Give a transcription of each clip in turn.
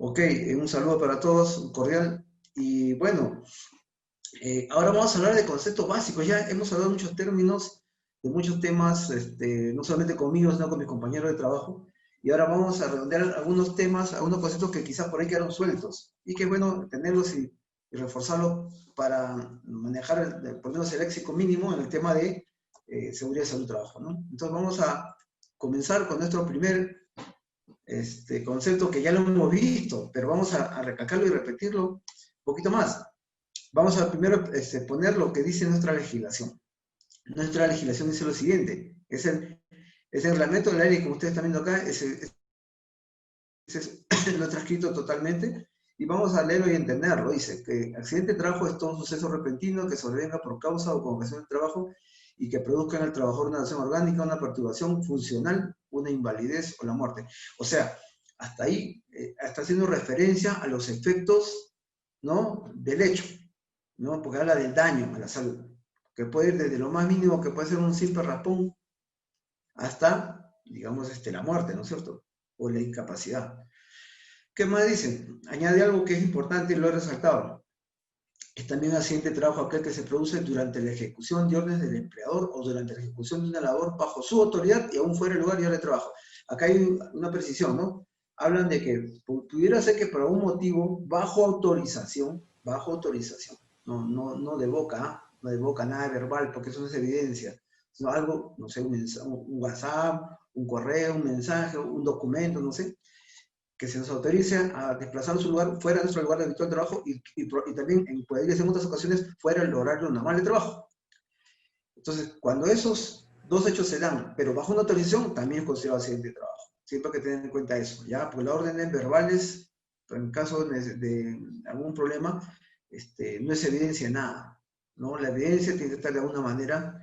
Ok, un saludo para todos, un cordial. Y bueno, ahora vamos a hablar de conceptos básicos. Ya hemos hablado de muchos términos, de muchos temas, no solamente conmigo, sino con mis compañeros de trabajo. Y ahora vamos a redondear algunos temas, algunos conceptos que quizás por ahí quedaron sueltos. Y que es bueno tenerlos y reforzarlos para manejar, por lo menos el léxico mínimo en el tema de seguridad y salud del trabajo, ¿no? Entonces vamos a comenzar con nuestro primer concepto que ya lo hemos visto, pero vamos a recalcarlo y repetirlo un poquito más. Vamos a primero poner lo que dice nuestra legislación. Nuestra legislación dice lo siguiente, es el reglamento del aire, como ustedes están viendo acá, lo he transcrito totalmente, y vamos a leerlo y entenderlo. Dice que accidente de trabajo es todo suceso repentino que sobrevenga por causa o con ocasión del trabajo y que produzca en el trabajador una lesión orgánica, una perturbación funcional, una invalidez o la muerte. O sea, hasta ahí está haciendo referencia a los efectos, ¿no?, del hecho, ¿no?, porque habla del daño a la salud, que puede ir desde lo más mínimo, que puede ser un simple raspón, hasta, digamos, la muerte, ¿no es cierto?, o la incapacidad. ¿Qué más dicen? Añade algo que es importante y lo he resaltado. Es también accidente de trabajo aquel que se produce durante la ejecución de órdenes del empleador o durante la ejecución de una labor bajo su autoridad y aún fuera del lugar y hora de trabajo. Acá hay una precisión, ¿no? Hablan de que pudiera ser que por algún motivo, bajo autorización, no de boca, no de boca, nada verbal, porque eso no es evidencia, sino algo, no sé, un WhatsApp, un correo, un mensaje, un documento, no sé, que se nos autorice a desplazar su lugar fuera de nuestro lugar de habitual trabajo y también puede ser en muchas ocasiones fuera del horario normal de trabajo. Entonces, cuando esos dos hechos se dan, pero bajo una autorización, también es considerado accidente de trabajo. Siempre hay que tener en cuenta eso, ¿ya? Porque las órdenes verbales, en caso de algún problema, no es evidencia de nada, ¿no? La evidencia tiene que estar de alguna manera,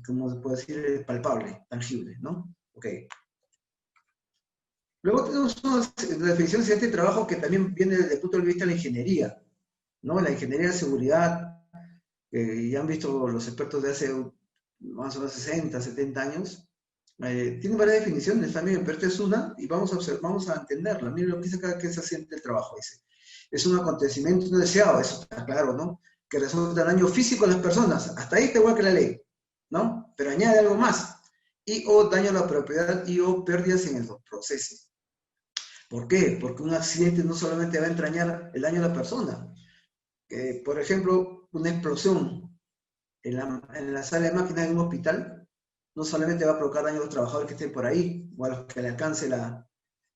como se puede decir, palpable, tangible, ¿no? Ok. Luego tenemos una definición de este trabajo que también viene desde el punto de vista de la ingeniería, ¿no? La ingeniería de seguridad, ya han visto los expertos de hace más o menos 60, 70 años, tiene varias definiciones también, pero esta es una y vamos a entenderla. Miren lo que dice acá, que es accidente del trabajo, dice. Es un acontecimiento no deseado, eso está claro, ¿no?, que resulta en daño físico a las personas. Hasta ahí está igual que la ley, ¿no? Pero añade algo más. Y o daño a la propiedad y o pérdidas en los procesos. ¿Por qué? Porque un accidente no solamente va a entrañar el daño a la persona. Por ejemplo, una explosión en la sala de máquinas de un hospital no solamente va a provocar daño a los trabajadores que estén por ahí o a los que le alcance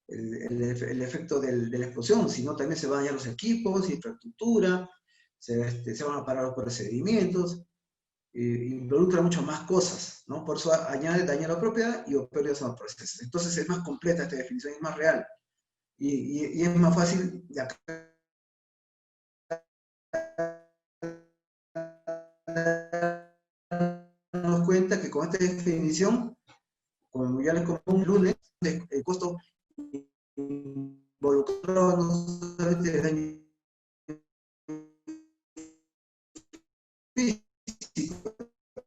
el efecto de la explosión, sino también se van a dañar los equipos, infraestructura, se van a parar los procedimientos, involucra muchas más cosas, ¿no? Por eso añade daño a la propiedad y o pérdidas en los procesos. Entonces es más completa esta definición, es más real. Y es más fácil de acá darnos cuenta que con esta definición, como ya les comenté un lunes, el costo involucrado no solamente de daño físico,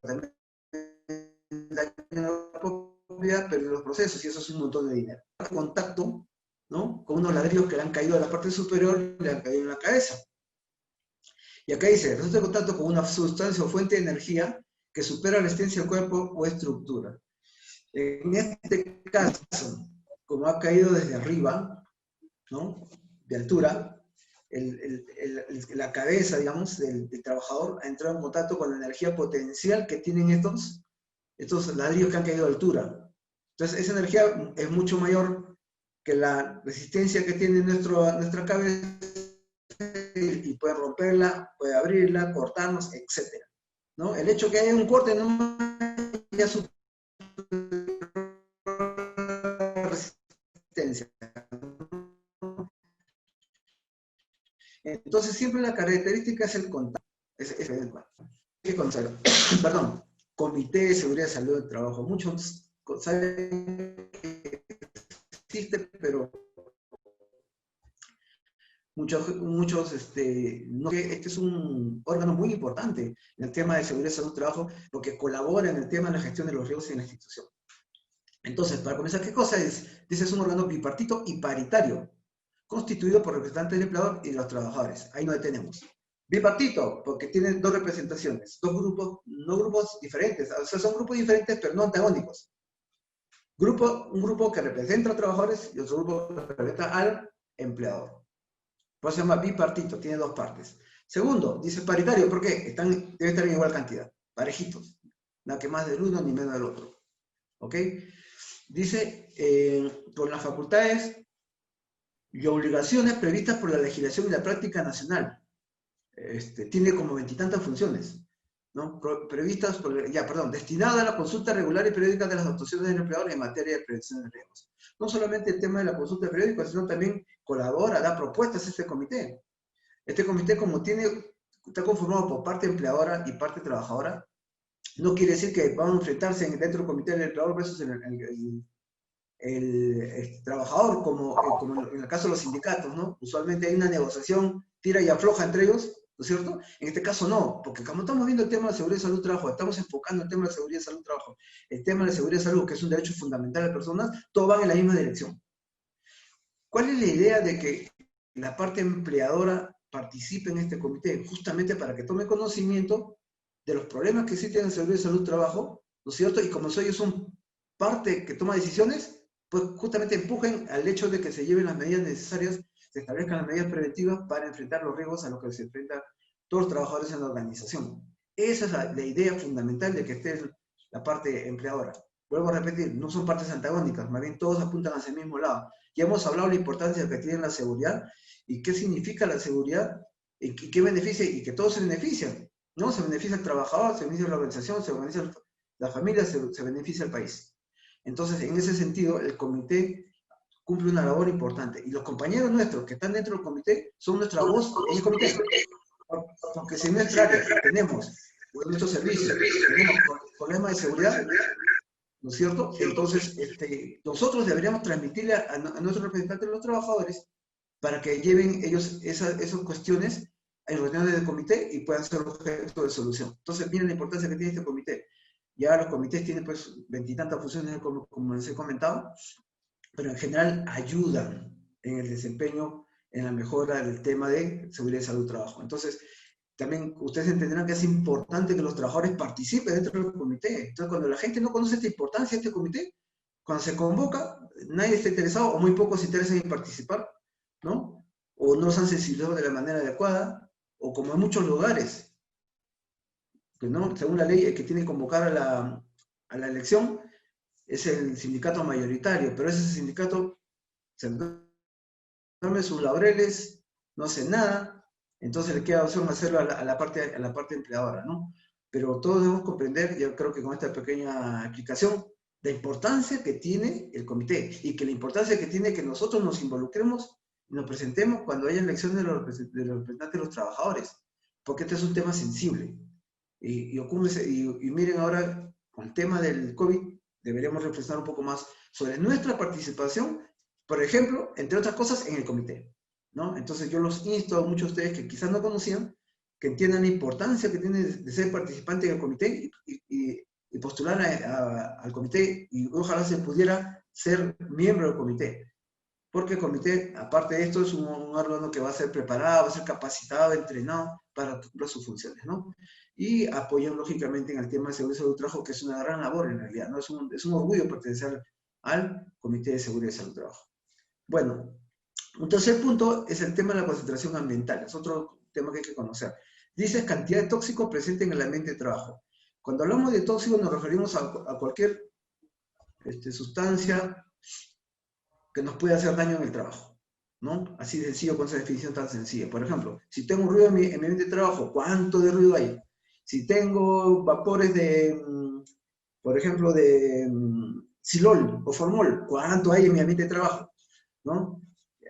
también daño a la propiedad, pero en los procesos, y eso es un montón de dinero. Contacto, ¿no?, con unos ladrillos que le han caído a la parte superior, le han caído en la cabeza. Y acá dice, resulta de contacto con una sustancia o fuente de energía que supera la resistencia del cuerpo o estructura. En este caso, como ha caído desde arriba, ¿no?, de altura, la cabeza, digamos, del trabajador ha entrado en contacto con la energía potencial que tienen estos ladrillos que han caído de altura. Entonces, esa energía es mucho mayor que la resistencia que tiene nuestra cabeza, y puede romperla, puede abrirla, cortarnos, etc., ¿no? El hecho que haya un corte no ya supera resistencia. Entonces, siempre la característica es el contacto. ¿Qué conocer? Perdón, Comité de Seguridad y Salud del Trabajo. Muchos saben que existe, pero muchos no, este es un órgano muy importante en el tema de seguridad y salud del trabajo, porque colabora en el tema de la gestión de los riesgos en la institución. Entonces, para comenzar, ¿qué cosa es? Dice, es un órgano bipartito y paritario, constituido por representantes del empleador y los trabajadores. Ahí no detenemos. Bipartito, porque tiene dos representaciones, dos grupos, no grupos diferentes, o sea, son grupos diferentes, pero no antagónicos. Un grupo que representa a los trabajadores y otro grupo que representa al empleador. Por eso se llama bipartito, tiene dos partes. Segundo, dice paritario, ¿por qué? Deben estar en igual cantidad, parejitos. Nada que más del uno ni menos del otro. ¿Ok? Dice, con las facultades y obligaciones previstas por la legislación y la práctica nacional. Tiene como 20 y tantas funciones, ¿no? Previstas, destinada a la consulta regular y periódica de las actuaciones del empleador en materia de prevención de riesgos. No solamente el tema de la consulta periódica, sino también colabora, da propuestas a este comité. Este comité, como está conformado por parte empleadora y parte trabajadora, no quiere decir que van a enfrentarse dentro del comité del empleador versus el trabajador, como en el caso de los sindicatos, ¿no? Usualmente hay una negociación, tira y afloja entre ellos, ¿no es cierto? En este caso no, porque como estamos viendo el tema de seguridad, salud, trabajo, estamos enfocando el tema de seguridad, salud, trabajo, el tema de seguridad, salud, que es un derecho fundamental de las personas, todos van en la misma dirección. ¿Cuál es la idea de que la parte empleadora participe en este comité? Justamente para que tome conocimiento de los problemas que existen en seguridad, salud, trabajo, ¿no es cierto? Y como ellos son parte que toma decisiones, pues justamente empujen al hecho de que se lleven las medidas necesarias, se establezcan las medidas preventivas para enfrentar los riesgos a los que se enfrentan todos los trabajadores en la organización. Esa es la idea fundamental de que esté la parte empleadora. Vuelvo a repetir, no son partes antagónicas, más bien todos apuntan hacia el mismo lado. Ya hemos hablado de la importancia que tiene la seguridad y qué significa la seguridad y qué beneficia y que todos se benefician, ¿no? Se beneficia el trabajador, se beneficia la organización, se beneficia la familia, se beneficia el país. Entonces, en ese sentido, el comité cumple una labor importante. Y los compañeros nuestros que están dentro del comité son nuestra voz en el comité. Porque si en nuestra área tenemos, en nuestro servicio, tenemos problemas de seguridad, ¿no es cierto? Entonces, nosotros deberíamos transmitirle a nuestros representantes de los trabajadores para que lleven ellos esas cuestiones en reuniones del comité y puedan ser objeto de solución. Entonces, miren la importancia que tiene este comité. Ya los comités tienen pues 20 y tantas funciones, como les he comentado, pero en general ayudan en el desempeño, en la mejora del tema de seguridad y salud trabajo. Entonces, también ustedes entenderán que es importante que los trabajadores participen dentro del comité. Entonces, cuando la gente no conoce esta importancia de este comité, cuando se convoca, nadie está interesado o muy pocos se interesan en participar, ¿no? O no se han sensibilizado de la manera adecuada, o como en muchos lugares, que no, según la ley, el que tiene que convocar a la elección es el sindicato mayoritario, pero ese sindicato se duerme sus laureles, no hace nada, entonces le queda opción hacerlo a la parte empleadora, ¿no? Pero todos debemos comprender, yo creo que con esta pequeña explicación, la importancia que tiene el comité y que la importancia que tiene que nosotros nos involucremos y nos presentemos cuando haya elecciones de los representantes de los trabajadores, porque este es un tema sensible. Y miren ahora, con el tema del COVID, deberíamos reflexionar un poco más sobre nuestra participación, por ejemplo, entre otras cosas, en el comité, ¿no? Entonces yo los insto a muchos de ustedes que quizás no conocían, que entiendan la importancia que tiene de ser participante en el comité y postular al comité, y ojalá se pudiera ser miembro del comité. Porque el comité, aparte de esto, es un órgano que va a ser preparado, va a ser capacitado, entrenado para cumplir sus funciones, ¿no? Y apoyan lógicamente en el tema de seguridad y salud trabajo, que es una gran labor en realidad, ¿no? Es un orgullo pertenecer al Comité de Seguridad y Salud Trabajo. Bueno, un tercer punto es el tema de la concentración ambiental, es otro tema que hay que conocer. Dice cantidad de tóxicos presentes en el ambiente de trabajo. Cuando hablamos de tóxicos nos referimos a cualquier sustancia que nos puede hacer daño en el trabajo, ¿no? Así de sencillo, con esa definición tan sencilla. Por ejemplo, si tengo ruido en mi ambiente de trabajo, ¿cuánto de ruido hay? Si tengo vapores por ejemplo, de silol o formol, ¿cuánto hay en mi ambiente de trabajo? ¿No?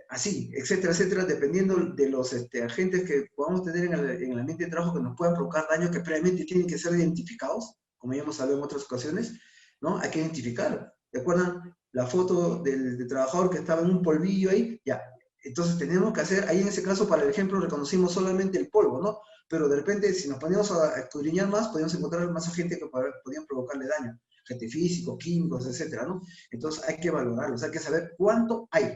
Así, etcétera, etcétera, dependiendo de los agentes que podamos tener en el ambiente de trabajo que nos puedan provocar daños que previamente tienen que ser identificados, como ya hemos hablado en otras ocasiones, ¿no? Hay que identificar. ¿Recuerdan la foto del trabajador que estaba en un polvillo ahí? Ya. Entonces tenemos que hacer, ahí en ese caso, para el ejemplo, reconocimos solamente el polvo, ¿no? Pero de repente, si nos poníamos a escudriñar más, podíamos encontrar más agentes que podían provocarle daño. agentes físicos, químicos, etcétera, ¿no? Entonces hay que valorarlos, hay que saber cuánto hay,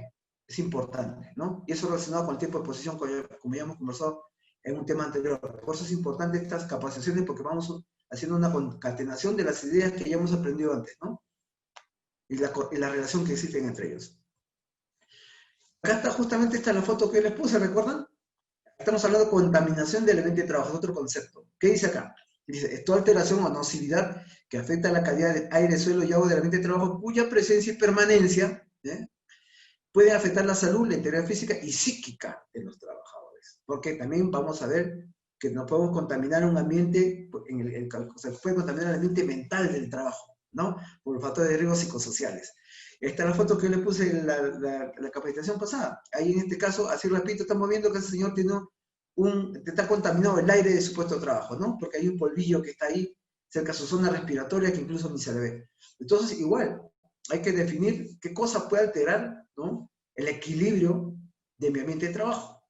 es importante, ¿no? Y eso relacionado con el tiempo de exposición, como ya hemos conversado en un tema anterior. Por eso es importante estas capacitaciones, porque vamos haciendo una concatenación de las ideas que ya hemos aprendido antes, ¿no? Y la relación que existen entre ellos. Acá está justamente esta la foto que les puse, ¿recuerdan? Estamos hablando de contaminación del ambiente de trabajo, es otro concepto. ¿Qué dice acá? Dice, es toda alteración o nocividad que afecta la calidad del aire, suelo y agua del ambiente de trabajo, cuya presencia y permanencia puede afectar la salud, la integridad física y psíquica de los trabajadores. Porque también vamos a ver que no podemos contaminar un ambiente, se puede contaminar el ambiente mental del trabajo, ¿no? Por los factores de riesgo psicosociales. Esta es la foto que yo le puse en la capacitación pasada. Ahí en este caso, así repito, estamos viendo que ese señor tiene está contaminado el aire de su puesto de trabajo, ¿no? Porque hay un polvillo que está ahí cerca de su zona respiratoria que incluso ni se le ve. Entonces, igual, hay que definir qué cosa puede alterar, ¿no?, el equilibrio de mi ambiente de trabajo.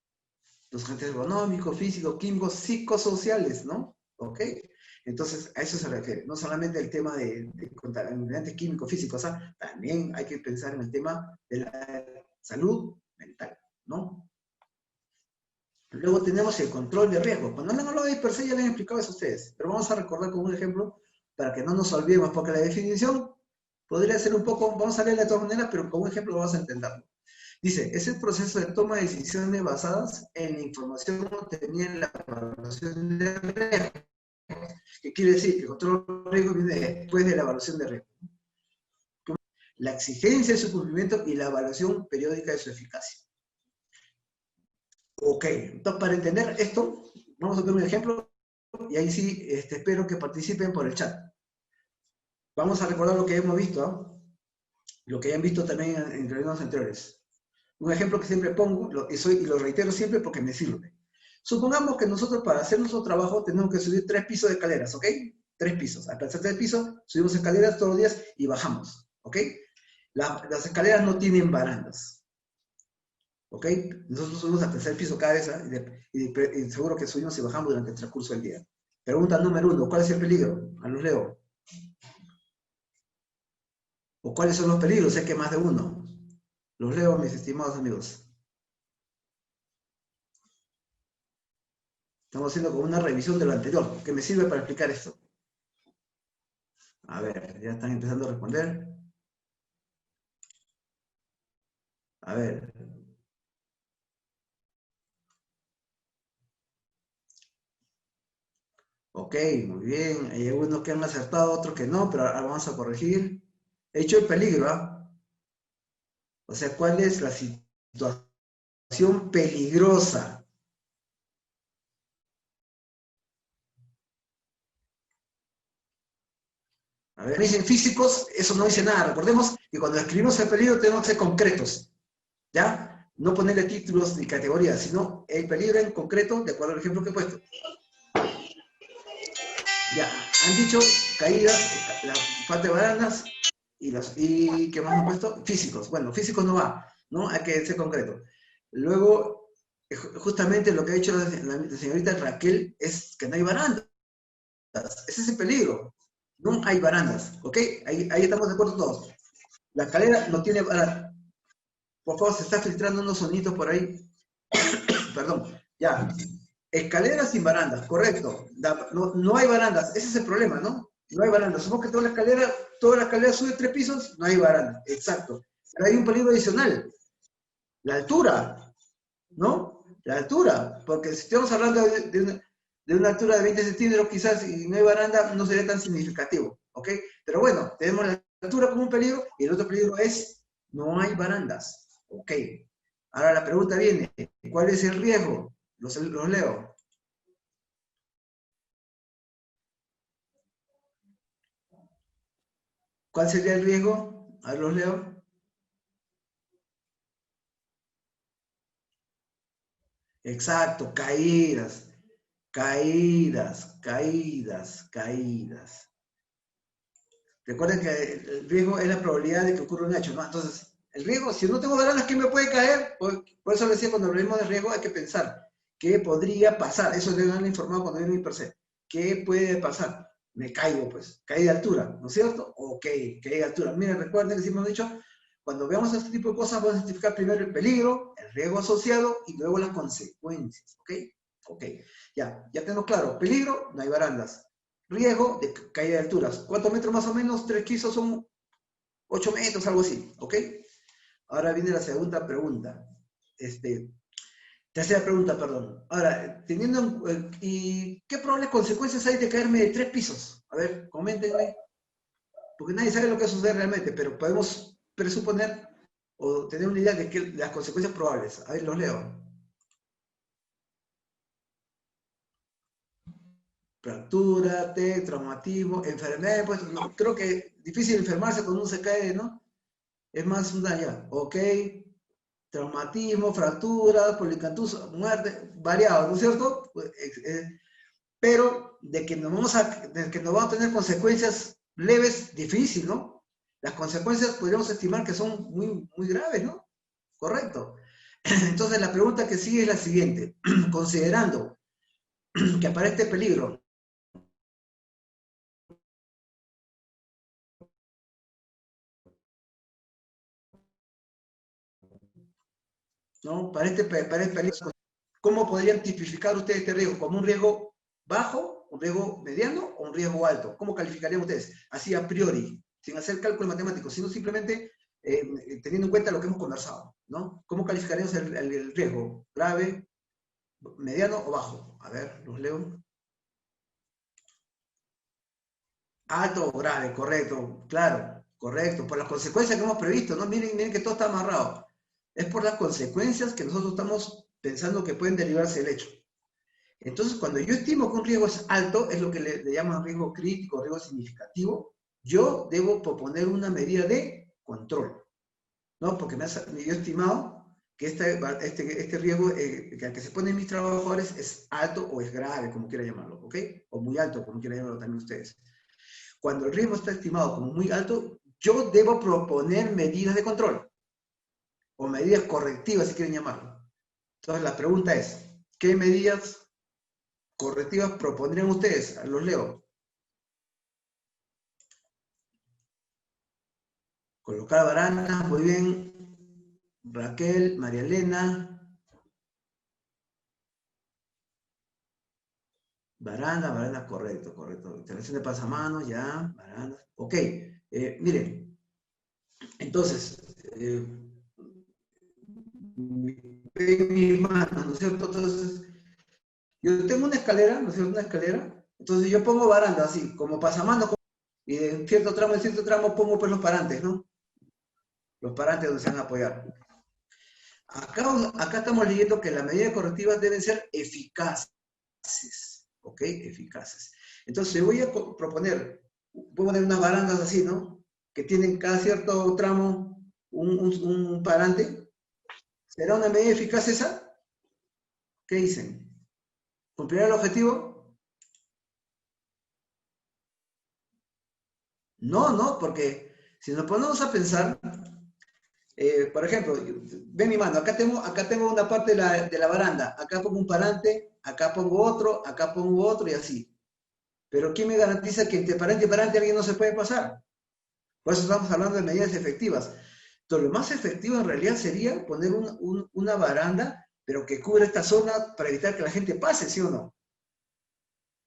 Los agentes ergonómicos, físicos, químicos, psicosociales, ¿no? ¿Ok? Entonces, a eso se refiere. No solamente el tema de contaminantes químicos, físicos, también hay que pensar en el tema de la salud mental, ¿no? Luego tenemos el control de riesgo. Cuando no lo de per se ya les he explicado eso a ustedes, pero vamos a recordar con un ejemplo para que no nos olvidemos, porque la definición podría ser un poco, vamos a leerla de todas maneras, pero con un ejemplo vamos a entenderlo. Dice, es el proceso de toma de decisiones basadas en la información obtenida en la evaluación de riesgo. ¿Qué quiere decir? Que el control de riesgo viene después de la evaluación de riesgo. La exigencia de su cumplimiento y la evaluación periódica de su eficacia. Ok, entonces para entender esto, vamos a ver un ejemplo y ahí sí espero que participen por el chat. Vamos a recordar lo que hemos visto, ¿no? Lo que hayan visto también en reuniones anteriores. Un ejemplo que siempre pongo, y lo reitero siempre porque me sirve. Supongamos que nosotros para hacer nuestro trabajo tenemos que subir 3 pisos de escaleras, ¿ok? 3 pisos. Al pasar 3 pisos, subimos escaleras todos los días y bajamos, ¿ok? Las escaleras no tienen barandas. ¿Ok? Nosotros subimos al tercer piso cada vez y seguro que subimos y bajamos durante el transcurso del día. Pregunta número 1, ¿cuál es el peligro? A los leo. ¿O cuáles son los peligros? Sé que más de uno. Los leo, mis estimados amigos. Estamos haciendo como una revisión de lo anterior, que me sirve para explicar esto. A ver, ya están empezando a responder. A ver. Ok, muy bien. Hay algunos que han acertado, otros que no, pero ahora vamos a corregir. He hecho el peligro, ¿ah? O sea, ¿cuál es la situación peligrosa? A ver, me dicen físicos, eso no dice nada. Recordemos que cuando escribimos el peligro tenemos que ser concretos, ¿ya? No ponerle títulos ni categorías, sino el peligro en concreto, de acuerdo al ejemplo que he puesto. Ya, han dicho caídas, la falta de barandas, y ¿qué más han puesto? Físicos. Bueno, físicos no va, ¿no? Hay que ser concreto. Luego, justamente lo que ha dicho la señorita Raquel es que no hay barandas. Ese es el peligro. No hay barandas, ¿ok? Ahí estamos de acuerdo todos. La escalera no tiene barandas. Por favor, se está filtrando unos sonidos por ahí. Perdón. Ya. Escaleras sin barandas, correcto. No hay barandas. Ese es el problema, ¿no? No hay barandas. Supongamos que toda la escalera sube 3 pisos, no hay barandas. Exacto. Pero hay un peligro adicional. La altura, ¿no? La altura. Porque si estamos hablando de una altura de 20 centímetros, quizás, y no hay baranda, no sería tan significativo, ¿ok? Pero bueno, tenemos la altura como un peligro, y el otro peligro es, no hay barandas, ¿ok? Ahora la pregunta viene, ¿cuál es el riesgo? Los leo. ¿Cuál sería el riesgo? A ver, los leo. Exacto, caídas, caídas, caídas, caídas. Recuerden que el riesgo es la probabilidad de que ocurra un hecho, ¿no? Entonces, el riesgo, si no tengo barandas, ¿qué me puede caer? Por eso le decía, cuando hablemos de riesgo hay que pensar qué podría pasar. Eso le han informado cuando viene mi per se. ¿Qué puede pasar? me caigo, pues, caí de altura, ¿no es cierto? Ok, caí de altura. Miren, recuerden que siempre hemos dicho, cuando veamos este tipo de cosas, vamos a identificar primero el peligro, el riesgo asociado y luego las consecuencias, ¿ok? Ok, ya tenemos claro, peligro, no hay barandas. Riesgo de caída de alturas. ¿Cuántos metros más o menos? 3 pisos son 8 metros, algo así, ¿ok? Ahora viene la segunda pregunta. Tercera pregunta, perdón. Ahora, ¿y qué probables consecuencias hay de caerme de 3 pisos? A ver, coméntenme, porque nadie sabe lo que sucede realmente, pero podemos presuponer o tener una idea de las consecuencias probables. A ver, los leo. Fractura, traumatismo, enfermedad, pues no, creo que es difícil enfermarse cuando uno se cae, ¿no? Es más una ya, ok, traumatismo, fractura, policantuso, muerte, variado, ¿no es cierto? Pues, pero de que nos vamos a tener consecuencias leves, difícil, ¿no? Las consecuencias podríamos estimar que son muy, muy graves, ¿no? Correcto. Entonces la pregunta que sigue es la siguiente. Considerando que aparece peligro, ¿no? Para este peligro, ¿cómo podrían tipificar ustedes este riesgo? ¿Como un riesgo bajo, un riesgo mediano o un riesgo alto? ¿Cómo calificarían ustedes? Así a priori, sin hacer cálculos matemáticos, sino simplemente teniendo en cuenta lo que hemos conversado, ¿no? ¿Cómo calificaríamos el riesgo? ¿Grave, mediano o bajo? A ver, los leo. Alto o grave, correcto, claro, correcto, por las consecuencias que hemos previsto, ¿no? Miren que todo está amarrado. Es por las consecuencias que nosotros estamos pensando que pueden derivarse del hecho. Entonces, cuando yo estimo que un riesgo es alto, es lo que le llaman riesgo crítico, riesgo significativo, yo debo proponer una medida de control, ¿no? Porque yo he estimado que este riesgo que se ponen mis trabajadores es alto o es grave, como quiera llamarlo, ¿ok? O muy alto, como quiera llamarlo también ustedes. Cuando el riesgo está estimado como muy alto, yo debo proponer medidas de control o medidas correctivas, si quieren llamarlo. Entonces, la pregunta es, ¿qué medidas correctivas propondrían ustedes? Los leo. Colocar barandas, muy bien. Raquel, María Elena. Baranda, correcto, correcto. Instalación de pasamanos, ya, barandas. Ok, miren, entonces, mis manos, ¿no es cierto? Entonces, yo tengo una escalera, ¿no es cierto? Una escalera. Entonces yo pongo baranda así, como pasamanos, y en cierto tramo pongo pues los parantes, ¿no? Los parantes donde se van a apoyar. Acá estamos leyendo que las medidas correctivas deben ser eficaces, ¿ok? Eficaces. Entonces voy a proponer, voy a poner unas barandas así, ¿no? Que tienen cada cierto tramo un parante. ¿Será una medida eficaz esa? ¿Qué dicen? ¿Cumplirá el objetivo? No, no, porque si nos ponemos a pensar, por ejemplo, ven mi mano, acá tengo una parte de la baranda, acá pongo un parante, acá pongo otro y así. Pero ¿quién me garantiza que entre parante y parante alguien no se puede pasar? Por eso estamos hablando de medidas efectivas. Entonces, lo más efectivo en realidad sería poner una baranda, pero que cubra esta zona para evitar que la gente pase, ¿sí o no?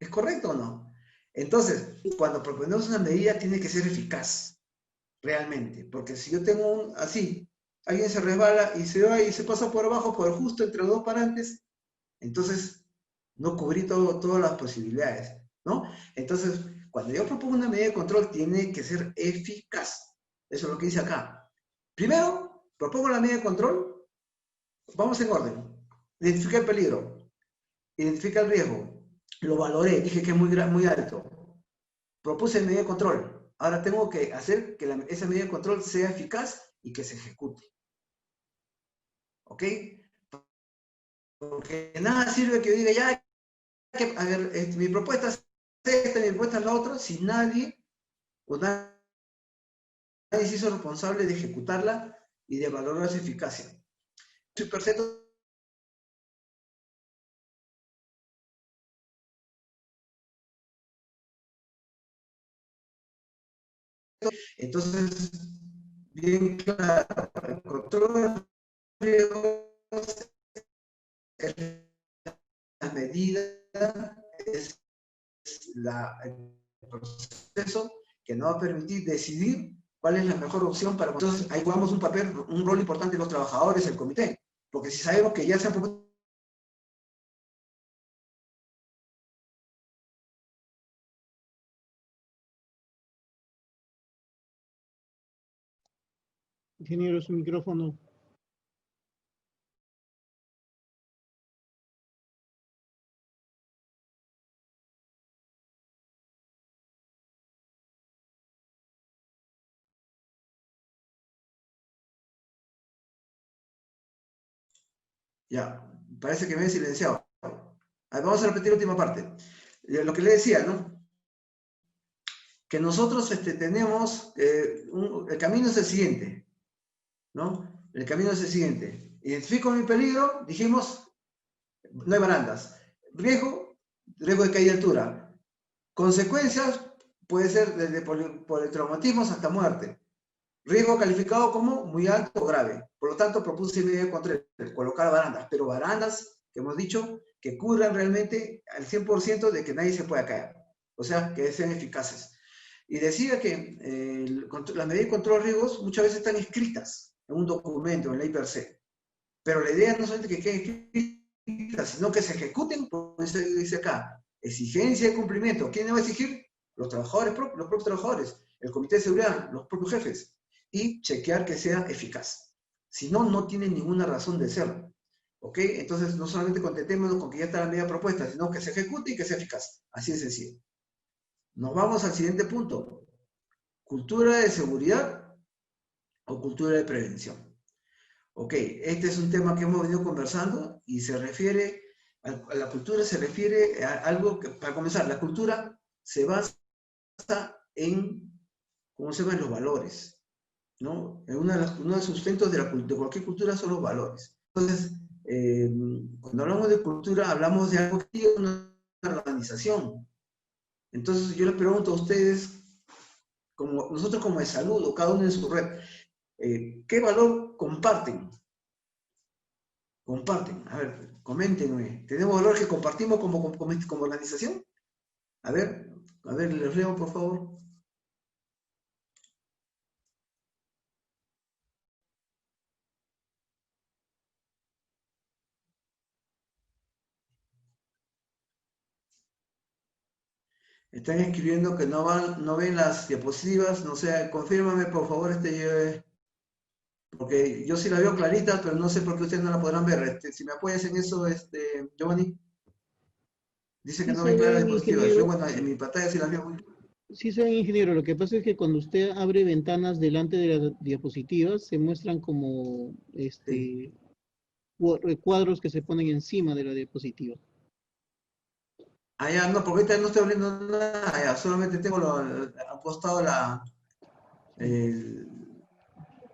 ¿Es correcto o no? Entonces, cuando proponemos una medida, tiene que ser eficaz, realmente. Porque si yo tengo así, alguien se resbala y se va y se pasa por abajo, por justo entre los dos parantes, entonces no cubrí todas las posibilidades, ¿no? Entonces, cuando yo propongo una medida de control, tiene que ser eficaz. Eso es lo que dice acá. Primero, propongo la medida de control, vamos en orden. Identifica el peligro, identifica el riesgo, lo valoré, dije que es muy alto. Propuse medida de control. Ahora tengo que hacer que esa medida de control sea eficaz y que se ejecute. ¿Ok? Porque nada sirve que yo diga, ya, a ver, mi propuesta es esta, mi propuesta es la otra, si o nadie se hizo responsable de ejecutarla y de valorar su eficacia. Soy perfecto Entonces, bien claro, el control de riesgos es la medida, es el proceso que nos va a permitir decidir cuál es la mejor opción para... Entonces, ahí jugamos un rol importante los trabajadores, el comité, porque si sabemos que ya se han propuesto... Ingeniero, su micrófono. Ya, parece que me he silenciado. Vamos a repetir la última parte. Lo que le decía, ¿no? Que nosotros tenemos, el camino es el siguiente, ¿no? El camino es el siguiente. Identifico mi peligro, dijimos, no hay barandas. Riesgo de caída de altura. Consecuencias, puede ser desde por el traumatismo hasta muerte. Riesgo calificado como muy alto o grave. Por lo tanto, propuse medida contra colocar barandas, pero barandas, que hemos dicho, que cubran realmente al 100% de que nadie se pueda caer. O sea, que sean eficaces. Y decía que las medidas de control de riesgos muchas veces están escritas en un documento, en ley per se. Pero la idea no solamente que queden escritas, sino que se ejecuten, pues dice acá, exigencia de cumplimiento. ¿Quién va a exigir? Los trabajadores, los propios trabajadores, el comité de seguridad, los propios jefes. Y chequear que sea eficaz. Si no, no tiene ninguna razón de ser. ¿Ok? Entonces, no solamente contentémonos con que ya está la medida propuesta, sino que se ejecute y que sea eficaz. Así de sencillo. Nos vamos al siguiente punto. ¿Cultura de seguridad o cultura de prevención? Ok, este es un tema que hemos venido conversando y se refiere, a la cultura se refiere a algo que, para comenzar, la cultura se basa en, ¿cómo se llama?, en los valores, ¿no? Uno de los sustentos de cualquier cultura son los valores. Entonces, cuando hablamos de cultura, hablamos de algo que tiene una organización. Entonces, yo les pregunto a ustedes, nosotros como de salud, o cada uno en su red, ¿qué valor comparten? Comparten, a ver, coméntenme. ¿Tenemos valores que compartimos como organización? A ver, les leo, por favor. Están escribiendo que no ven las diapositivas, no sé, confírmame por favor, porque yo sí la veo clarita, pero no sé por qué ustedes no la podrán ver. Si me apoyas en eso, Giovanni. Dice que Sí no se ven claras las ven, diapositivas. Yo, ingeniero. bueno, en mi pantalla sí las veo muy... Sí se ven, ingeniero. Lo que pasa es que cuando usted abre ventanas delante de las diapositivas, se muestran como Sí. cuadros que se ponen encima de la diapositiva. Ah, ya, no, porque ahorita no estoy abriendo nada, ya, solamente tengo apostado el,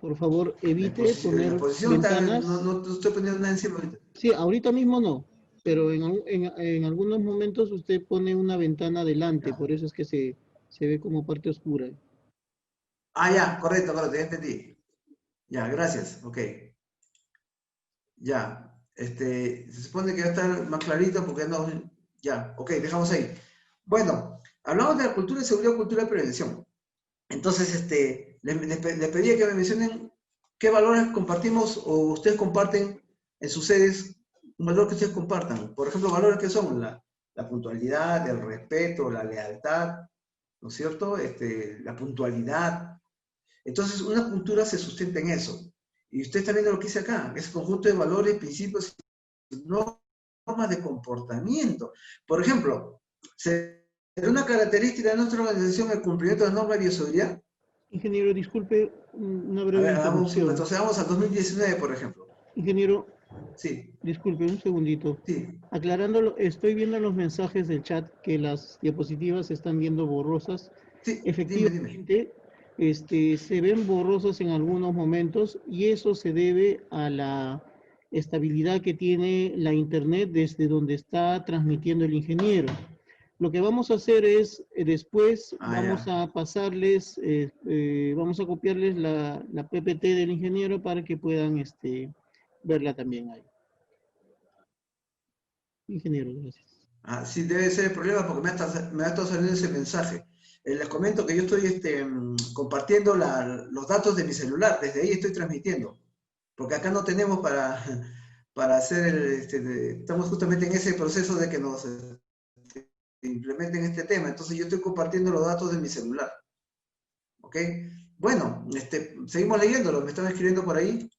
Por favor, evite la poner posición, no, ventanas. no estoy poniendo nada encima ahorita. Sí, ahorita mismo no, pero en algunos momentos usted pone una ventana delante, Ya. por eso es que se ve como parte oscura. Ah, ya, correcto, ya entendí. Ya, gracias, ok. Ya, se supone que va a estar más clarito porque no, ya, ok, dejamos ahí. Bueno, hablamos de la cultura de seguridad, cultura de prevención. Entonces, les pedía que me mencionen qué valores compartimos o ustedes comparten en sus sedes, un valor que ustedes compartan. Por ejemplo, valores que son la puntualidad, el respeto, la lealtad, ¿no es cierto? La puntualidad. Entonces, una cultura se sustenta en eso. Y usted está viendo lo que dice acá, ese conjunto de valores, principios y normas de comportamiento. Por ejemplo, ¿será una característica de nuestra organización el cumplimiento de las normas de bioseguridad? Ingeniero, disculpe una A breve ver, interrupción. retrocedamos al 2019, por ejemplo. Ingeniero, Sí, disculpe un segundito. sí, Aclarándolo, estoy viendo los mensajes del chat que las diapositivas se están viendo borrosas. sí, dime. Efectivamente, se ven borrosas en algunos momentos y eso se debe a la estabilidad que tiene la internet desde donde está transmitiendo el ingeniero. Lo que vamos a hacer es, después vamos Ya. a pasarles, vamos a copiarles la PPT del ingeniero para que puedan verla también ahí. Ingeniero, gracias. Sí, debe ser el problema porque me ha estado saliendo ese mensaje. Les comento que yo estoy compartiendo los datos de mi celular, desde ahí estoy transmitiendo, porque acá no tenemos para hacer estamos justamente en ese proceso de que nos implementen este tema, entonces yo estoy compartiendo los datos de mi celular. ¿Ok? Bueno, seguimos leyéndolo, me están escribiendo por ahí,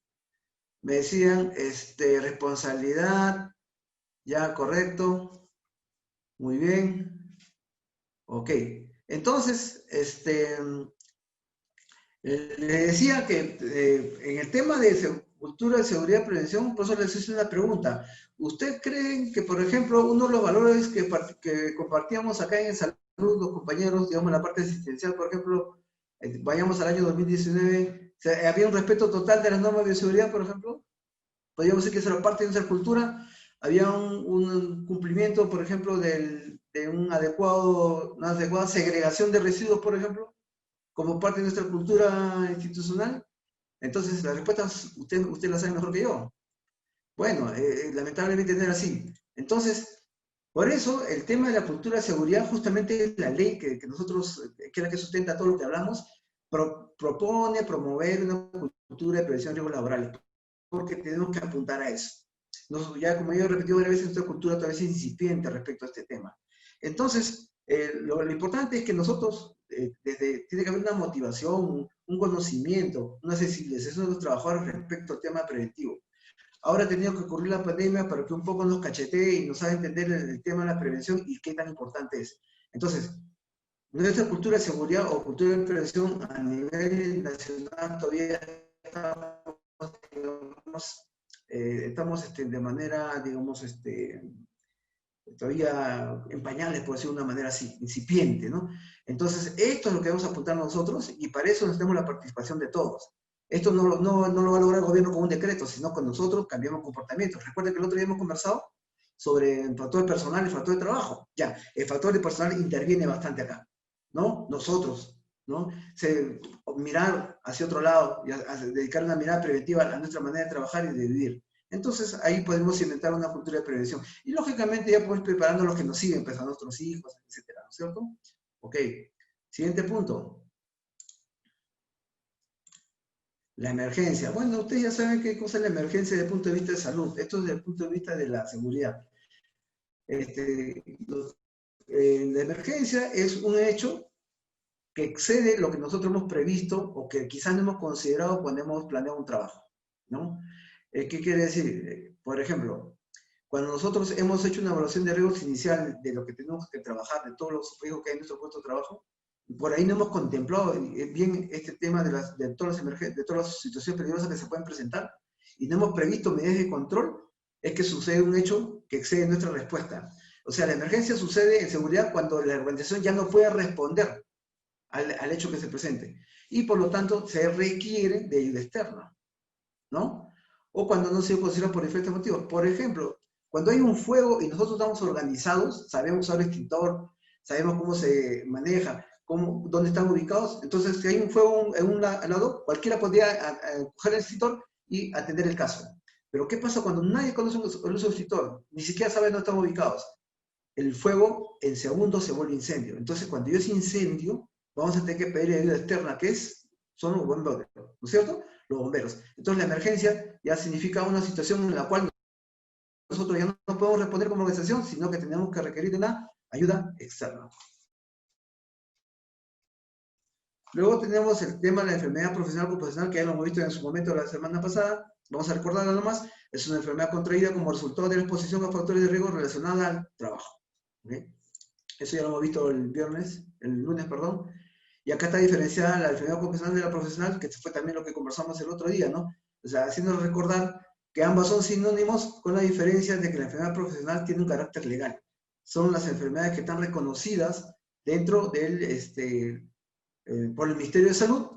me decían, responsabilidad, ya, correcto, muy bien, ok. Entonces, le decía que en el tema de cultura de seguridad y prevención, por eso les hice una pregunta. ¿Usted cree que, por ejemplo, uno de los valores que compartíamos acá en salud, los compañeros, digamos, la parte asistencial, por ejemplo, vayamos al año 2019, o sea, había un respeto total de las normas de bioseguridad, por ejemplo? Podríamos decir que eso era parte de nuestra cultura. Había un cumplimiento, por ejemplo, de una adecuada segregación de residuos, por ejemplo, como parte de nuestra cultura institucional. Entonces, las respuestas usted las sabe mejor que yo. Bueno, lamentablemente no era así. Entonces, por eso el tema de la cultura de seguridad, justamente es la ley que nosotros, que es la que sustenta todo lo que hablamos, propone promover una cultura de prevención de riesgos laborales, porque tenemos que apuntar a eso. Ya como yo he repetido varias veces, nuestra cultura todavía es incipiente respecto a este tema. Entonces, lo importante es que nosotros, tiene que haber una motivación, un conocimiento, una sensibilización de los trabajadores respecto al tema preventivo. Ahora ha tenido que ocurrir la pandemia para que un poco nos cachetee y nos haga entender el tema de la prevención y qué tan importante es. Entonces, nuestra cultura de seguridad o cultura de prevención a nivel nacional todavía estamos de manera, digamos, todavía en pañales, por decirlo de una manera así, incipiente, ¿no? Entonces, esto es lo que vamos a apuntar nosotros y para eso necesitamos la participación de todos. Esto no lo va a lograr el gobierno con un decreto, sino con nosotros cambiamos comportamientos. Recuerden que el otro día hemos conversado sobre el factor personal y el factor de trabajo. Ya, el factor de personal interviene bastante acá, ¿no? Nosotros, ¿no? Mirar hacia otro lado, y dedicar una mirada preventiva a nuestra manera de trabajar y de vivir. Entonces ahí podemos inventar una cultura de prevención. Y lógicamente ya podemos preparando a los que nos siguen, pues a nuestros hijos, etcétera, ¿no es cierto? Ok, siguiente punto. La emergencia. Bueno, ustedes ya saben qué cosa es la emergencia desde el punto de vista de salud. Esto es desde el punto de vista de la seguridad. La emergencia es un hecho que excede lo que nosotros hemos previsto o que quizás no hemos considerado cuando hemos planeado un trabajo, ¿no? ¿Qué quiere decir? Por ejemplo, cuando nosotros hemos hecho una evaluación de riesgos inicial de lo que tenemos que trabajar, de todos los riesgos que hay en nuestro puesto de trabajo, por ahí no hemos contemplado bien este tema de todas las situaciones peligrosas que se pueden presentar y no hemos previsto medidas de control, es que sucede un hecho que excede nuestra respuesta. O sea, la emergencia sucede en seguridad cuando la organización ya no puede responder al hecho que se presente. Y por lo tanto se requiere de ayuda externa, ¿no? O cuando no se considera por diferentes motivos. Por ejemplo, cuando hay un fuego y nosotros estamos organizados, sabemos usar el extintor, sabemos cómo se maneja, dónde están ubicados, entonces si hay un fuego en un lado, cualquiera podría coger el extintor y atender el caso. Pero ¿qué pasa cuando nadie conoce el uso del extintor? Ni siquiera sabe dónde están ubicados. El fuego en segundos se vuelve incendio. Entonces, cuando yo es incendio, vamos a tener que pedir ayuda externa, que son los bomberos, ¿no es cierto? Los bomberos. Entonces, la emergencia ya significa una situación en la cual nosotros ya no podemos responder como organización, sino que tenemos que requerir de una ayuda externa. Luego tenemos el tema de la enfermedad profesional, que ya lo hemos visto en su momento la semana pasada. Vamos a recordarlo nomás. Es una enfermedad contraída como resultado de la exposición a factores de riesgo relacionados al trabajo. ¿Okay? Eso ya lo hemos visto el lunes, perdón. Y acá está diferenciada la enfermedad ocupacional de la profesional, que fue también lo que conversamos el otro día, ¿no? O sea, haciéndonos recordar que ambas son sinónimos, con la diferencia de que la enfermedad profesional tiene un carácter legal. Son las enfermedades que están reconocidas dentro por el Ministerio de Salud.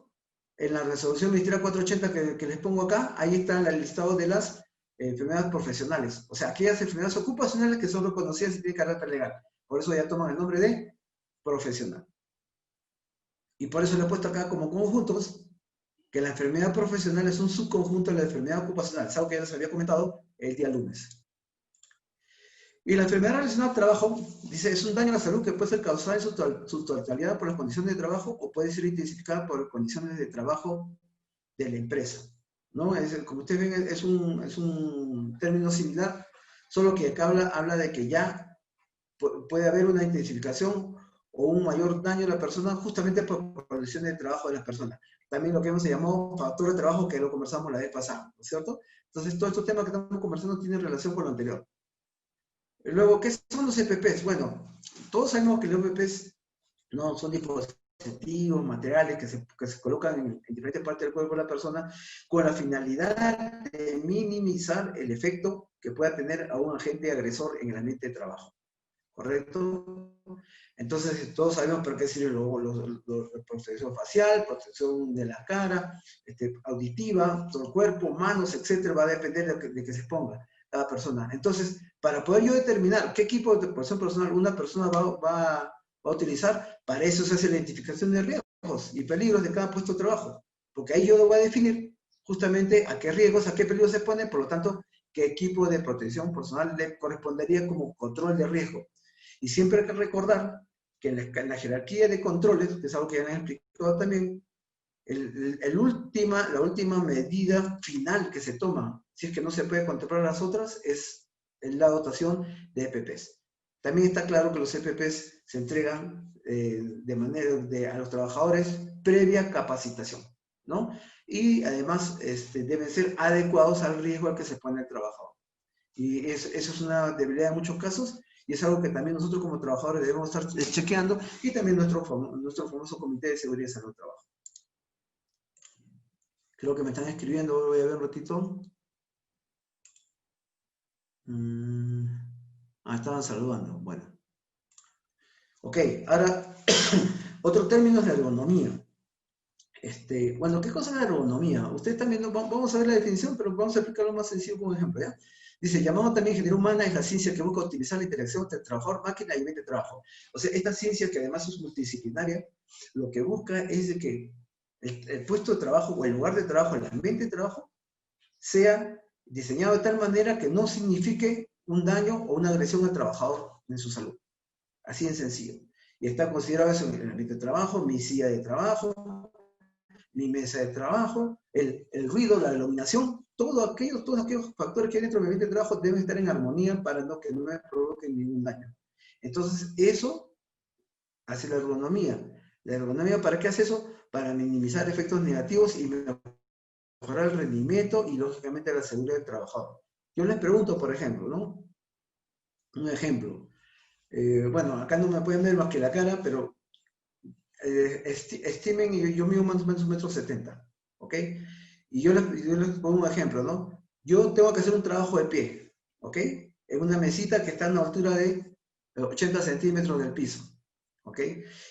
En la resolución ministerial 480 que les pongo acá, ahí está el listado de las enfermedades profesionales. O sea, aquellas enfermedades ocupacionales que son reconocidas y tienen carácter legal. Por eso ya toman el nombre de profesional. Y por eso le he puesto acá como conjuntos que la enfermedad profesional es un subconjunto de la enfermedad ocupacional. Es algo que ya les había comentado el día lunes. Y la enfermedad relacionada al trabajo, dice, es un daño a la salud que puede ser causado en su totalidad por las condiciones de trabajo o puede ser intensificada por condiciones de trabajo de la empresa. ¿No? Como ustedes ven, es un término similar, solo que acá habla de que ya puede haber una intensificación o un mayor daño a la persona justamente por condiciones de trabajo de las personas. También lo que hemos llamado factor de trabajo, que lo conversamos la vez pasada, ¿no es cierto? Entonces, todos estos temas que estamos conversando tienen relación con lo anterior. Luego, ¿qué son los EPPs? Bueno, todos sabemos que los EPPs no son dispositivos, materiales que se colocan en diferentes partes del cuerpo de la persona con la finalidad de minimizar el efecto que pueda tener a un agente agresor en el ambiente de trabajo. ¿Correcto? Entonces, todos sabemos por qué sirve protección facial, protección de la cara, auditiva, todo el cuerpo, manos, etcétera, va a depender de que se ponga cada persona. Entonces, para poder yo determinar qué equipo de protección personal una persona va a utilizar, para eso se hace la identificación de riesgos y peligros de cada puesto de trabajo. Porque ahí yo voy a definir justamente a qué riesgos, a qué peligros se pone, por lo tanto, qué equipo de protección personal le correspondería como control de riesgo. Y siempre hay que recordar que en la jerarquía de controles, que es algo que ya les he explicado también, la última medida final que se toma, si es que no se puede contemplar las otras, es la dotación de EPPs. También está claro que los EPPs se entregan a los trabajadores previa capacitación, ¿no? Y además deben ser adecuados al riesgo al que se pone el trabajador. Y eso es una debilidad en muchos casos, y es algo que también nosotros como trabajadores debemos estar chequeando, y también nuestro famoso Comité de Seguridad y Salud del Trabajo. Creo que me están escribiendo, voy a ver un ratito. Estaban saludando, bueno. Ok, ahora, otro término es la ergonomía. Bueno, ¿qué cosa es la ergonomía? Ustedes también, vamos a ver la definición, pero vamos a explicarlo más sencillo como ejemplo, ¿ya? Dice, llamado también ingeniería humana, es la ciencia que busca optimizar la interacción entre trabajador, máquina y ambiente de trabajo. O sea, esta ciencia, que además es multidisciplinaria, lo que busca es de que el puesto de trabajo o el lugar de trabajo, el ambiente de trabajo, sea diseñado de tal manera que no signifique un daño o una agresión al trabajador en su salud. Así de sencillo. Y está considerado eso en el ambiente de trabajo, mi silla de trabajo, mi mesa de trabajo, el ruido, la iluminación, todos aquellos factores que hay dentro del ambiente de trabajo deben estar en armonía para que no me provoquen ningún daño. Entonces, eso hace la ergonomía. ¿La ergonomía para qué hace eso? Para minimizar efectos negativos y mejorar el rendimiento y, lógicamente, la seguridad del trabajador. Yo les pregunto, por ejemplo, ¿no? Un ejemplo. Bueno, acá no me pueden ver más que la cara, pero estimen, y yo mido más o menos 1,70 m, ¿ok? Y yo les pongo un ejemplo, ¿no? Yo tengo que hacer un trabajo de pie, ¿ok? En una mesita que está a una altura de 80 centímetros del piso, ¿ok?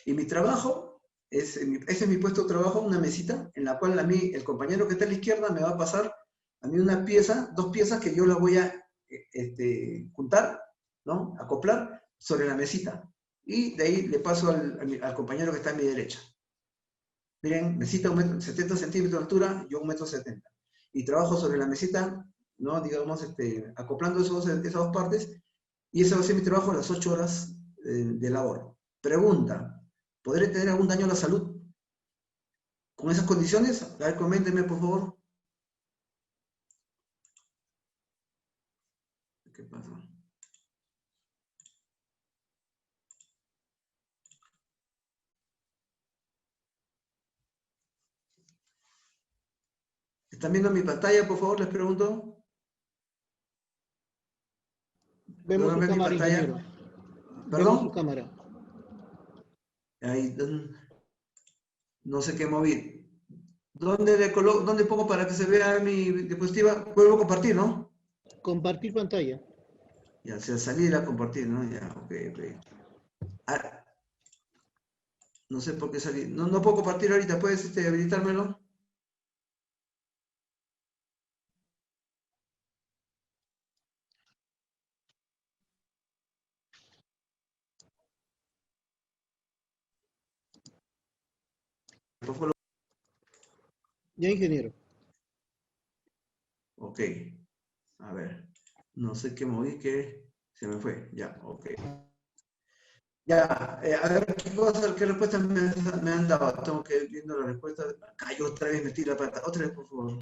Y mi trabajo, ese es mi puesto de trabajo, una mesita en la cual a mí, el compañero que está a la izquierda me va a pasar a mí una pieza, dos piezas que yo las voy a juntar, ¿no? Acoplar sobre la mesita. Y de ahí le paso al compañero que está a mi derecha. Miren, mesita 70 centímetros de altura, yo 1,70 m. Y trabajo sobre la mesita, ¿no? Digamos, acoplando esas dos partes, y ese va a ser mi trabajo a las 8 horas de labor. Pregunta, ¿podré tener algún daño a la salud con esas condiciones? A ver, coméntenme, por favor. ¿Qué pasa? ¿Están viendo mi pantalla, por favor? Les pregunto. Vemos ¿Logran su ver mi cámara, pantalla? ingeniero. Vemos su ¿Perdón? cámara. Ahí, no sé qué moví. ¿Dónde pongo para que se vea mi diapositiva? Vuelvo a compartir, ¿no? Compartir pantalla. Ya, sea salir a compartir, ¿no? Ya, ok, ok. Ah, no sé por qué salir. No puedo compartir ahorita, ¿puedes habilitármelo? por favor. Ya, ingeniero. Ok. A ver. No sé qué moví que se me fue. Ya, ok. Ya, a ver, ¿qué respuestas me han dado? Tengo que ir viendo la respuesta. Cayó otra vez, metí la pata. Otra vez, por favor.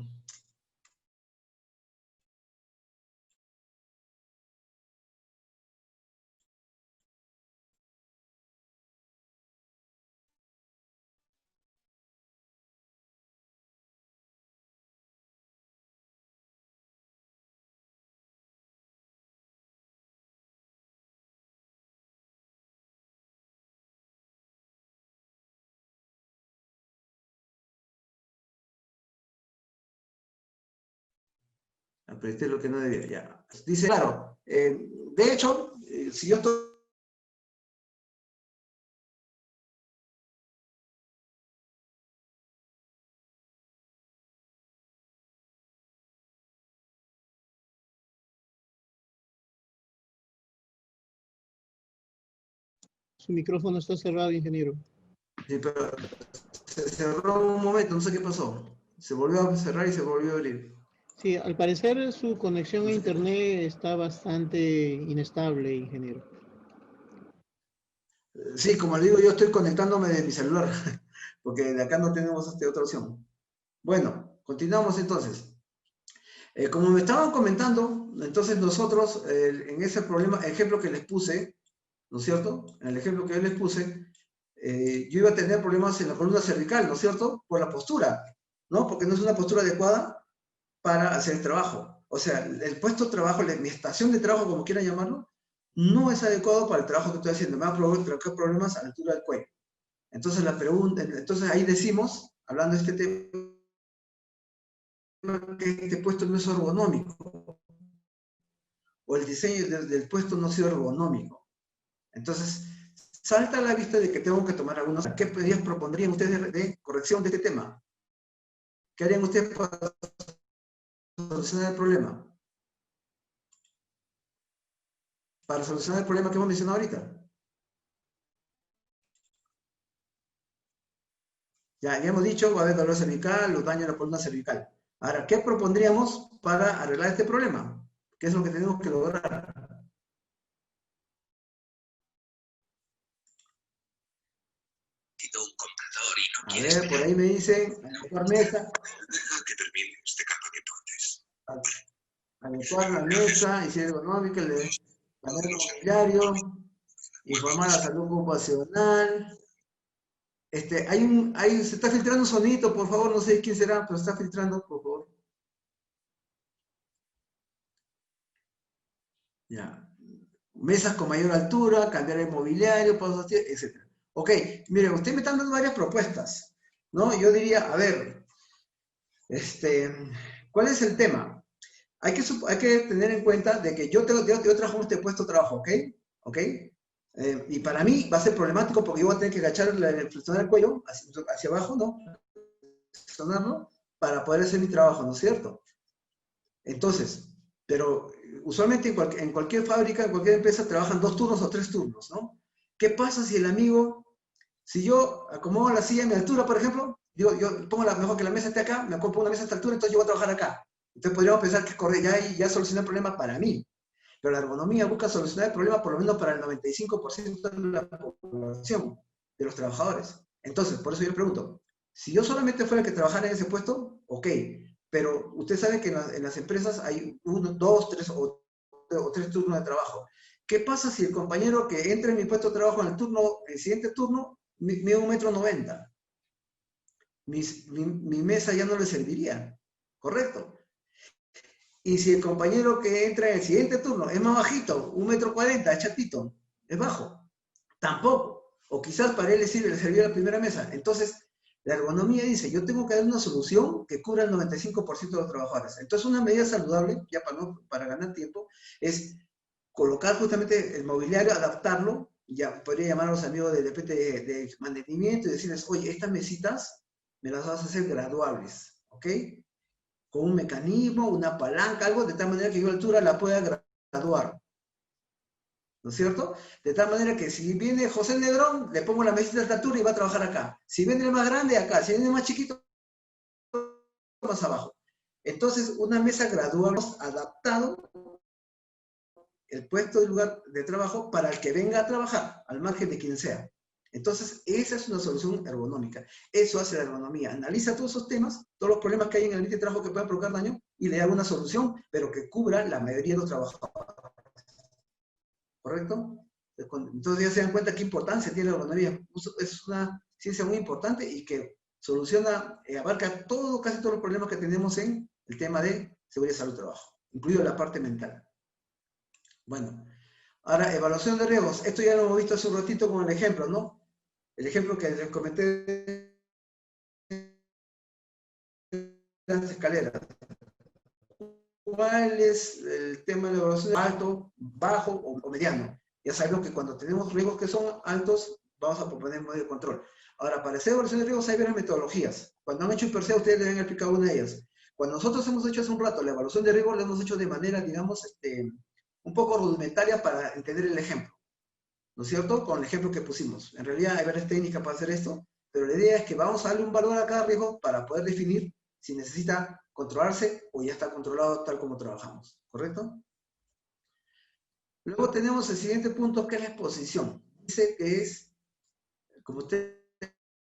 Apreté lo que no debía, ya. Dice, claro, de hecho, si yo estoy... Su micrófono está cerrado, ingeniero. Sí, pero se cerró un momento, no sé qué pasó. Se volvió a cerrar y se volvió a abrir. Sí, al parecer su conexión No a sé qué pasó. internet está bastante inestable, ingeniero. Sí, como le digo, yo estoy conectándome de mi celular, porque de acá no tenemos otra opción. Bueno, continuamos entonces. Como me estaban comentando, entonces nosotros, en ese problema, ejemplo que les puse, ¿no es cierto? En el ejemplo que yo les puse, yo iba a tener problemas en la columna cervical, ¿no es cierto? Por la postura, ¿no? Porque no es una postura adecuada para hacer el trabajo. O sea, el puesto de trabajo, mi estación de trabajo, como quieran llamarlo, no es adecuado para el trabajo que estoy haciendo. Me va a provocar problemas a la altura del cuello. Entonces, entonces ahí decimos, hablando de este tema, que este puesto no es ergonómico, o el diseño del puesto no ha sido ergonómico. Entonces, salta a la vista de que tengo que tomar algunos. ¿Qué medidas propondrían ustedes de corrección de este tema? ¿Qué harían ustedes para solucionar el problema? Para solucionar el problema que hemos mencionado ahorita. Ya hemos dicho, va a haber dolor cervical, los daños a la columna cervical. Ahora, ¿qué propondríamos para arreglar este problema? ¿Qué es lo que tenemos que lograr? Un comprador y no A quiere ver, por esperar. ahí me dicen, adecuar mesa, Deja que termine este campo de deportes. adecuar la mesa, higiene ergonómica, panel mobiliario, informar a la salud ocupacional. Se está filtrando un sonito, por favor, no sé quién será, pero está filtrando, por favor. Ya. Mesas con mayor altura, cambiar el mobiliario, pasos, etc. Ok, mire, usted me está dando varias propuestas, ¿no? Yo diría, a ver, ¿cuál es el tema? Hay que tener en cuenta de que yo trabajo en este puesto de trabajo, ¿ok? ¿Ok? Y para mí va a ser problemático porque yo voy a tener que agachar flexionar el cuello hacia abajo, ¿no? Flexionarlo para poder hacer mi trabajo, ¿no es cierto? Entonces, pero usualmente en cualquier fábrica, en cualquier empresa, trabajan 2 turnos o 3 turnos, ¿no? ¿Qué pasa si el amigo, si yo acomodo la silla a mi altura, por ejemplo, digo, yo pongo mejor que la mesa esté acá, me pongo una mesa a esta altura, entonces yo voy a trabajar acá. Entonces podríamos pensar que ya solucioné el problema para mí. Pero la ergonomía busca solucionar el problema por lo menos para el 95% de la población, de los trabajadores. Entonces, por eso yo le pregunto, si yo solamente fuera el que trabajara en ese puesto, ok, pero usted sabe que en las empresas hay 1, 2, 3 o 3 turnos de trabajo. ¿Qué pasa si el compañero que entra en mi puesto de trabajo en el siguiente turno, mide 1,90 m? Mi mesa ya no le serviría, ¿correcto? Y si el compañero que entra en el siguiente turno es más bajito, 1,40 m, es chatito, es bajo, tampoco. O quizás para él le servía la primera mesa. Entonces, la ergonomía dice, yo tengo que dar una solución que cubra el 95% de los trabajadores. Entonces, una medida saludable, ya para ganar tiempo, es colocar justamente el mobiliario, adaptarlo, ya podría llamar a los amigos de mantenimiento y decirles, oye, estas mesitas me las vas a hacer graduables, ¿ok? Con un mecanismo, una palanca, algo de tal manera que yo a altura la pueda graduar. ¿no es cierto? De tal manera que si viene José Negrón, le pongo la mesita de altura y va a trabajar acá. Si viene el más grande, acá. Si viene el más chiquito, más abajo. Entonces, una mesa gradual, adaptado el puesto de lugar de trabajo para el que venga a trabajar, al margen de quien sea. Entonces, esa es una solución ergonómica. Eso hace la ergonomía. Analiza todos esos temas, todos los problemas que hay en el ambiente de trabajo que puedan provocar daño y le da una solución, pero que cubra la mayoría de los trabajadores. ¿Correcto? Entonces ya se dan cuenta qué importancia tiene la ergonomía. Es una ciencia muy importante y que soluciona, abarca todo, casi todos los problemas que tenemos en el tema de seguridad y salud del trabajo, incluido la parte mental. Bueno, ahora, evaluación de riesgos. Esto ya lo hemos visto hace un ratito con el ejemplo, ¿no? El ejemplo que les comenté de las escaleras. ¿Cuál es el tema de la evaluación? ¿Alto, bajo o mediano? Ya sabemos que cuando tenemos riesgos que son altos, vamos a proponer modo de control. Ahora, para hacer evaluación de riesgos hay varias metodologías. Cuando han hecho IPERSEA, ustedes les han explicado una de ellas. Cuando nosotros hemos hecho hace un rato la evaluación de riesgos, la hemos hecho de manera, digamos, un poco rudimentaria para entender el ejemplo. ¿No es cierto? Con el ejemplo que pusimos. En realidad hay varias técnicas para hacer esto, pero la idea es que vamos a darle un valor a cada riesgo para poder definir si necesita controlarse o ya está controlado tal como trabajamos. ¿Correcto? Luego tenemos el siguiente punto, que es la exposición. Dice que es, como ustedes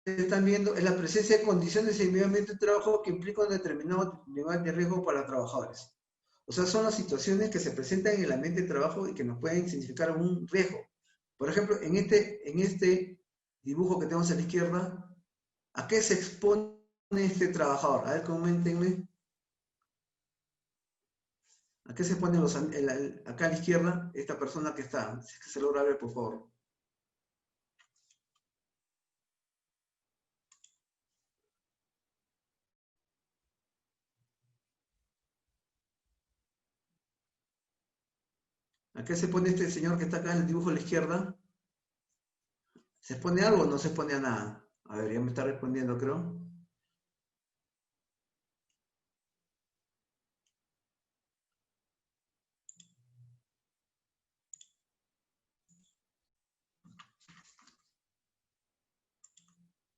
están viendo, es la presencia de condiciones en el medio ambiente de trabajo que implica un determinado nivel de riesgo para los trabajadores. O sea, son las situaciones que se presentan en el ambiente de trabajo y que nos pueden significar un riesgo. Por ejemplo, en este dibujo que tenemos a la izquierda, ¿a qué se expone este trabajador? A ver, coméntenme. ¿A qué se expone acá a la izquierda esta persona que está? Si es que se logra ver, por favor. ¿A qué se pone este señor que está acá en el dibujo a la izquierda? ¿Se expone algo o no se expone a nada? A ver, ya me está respondiendo, creo.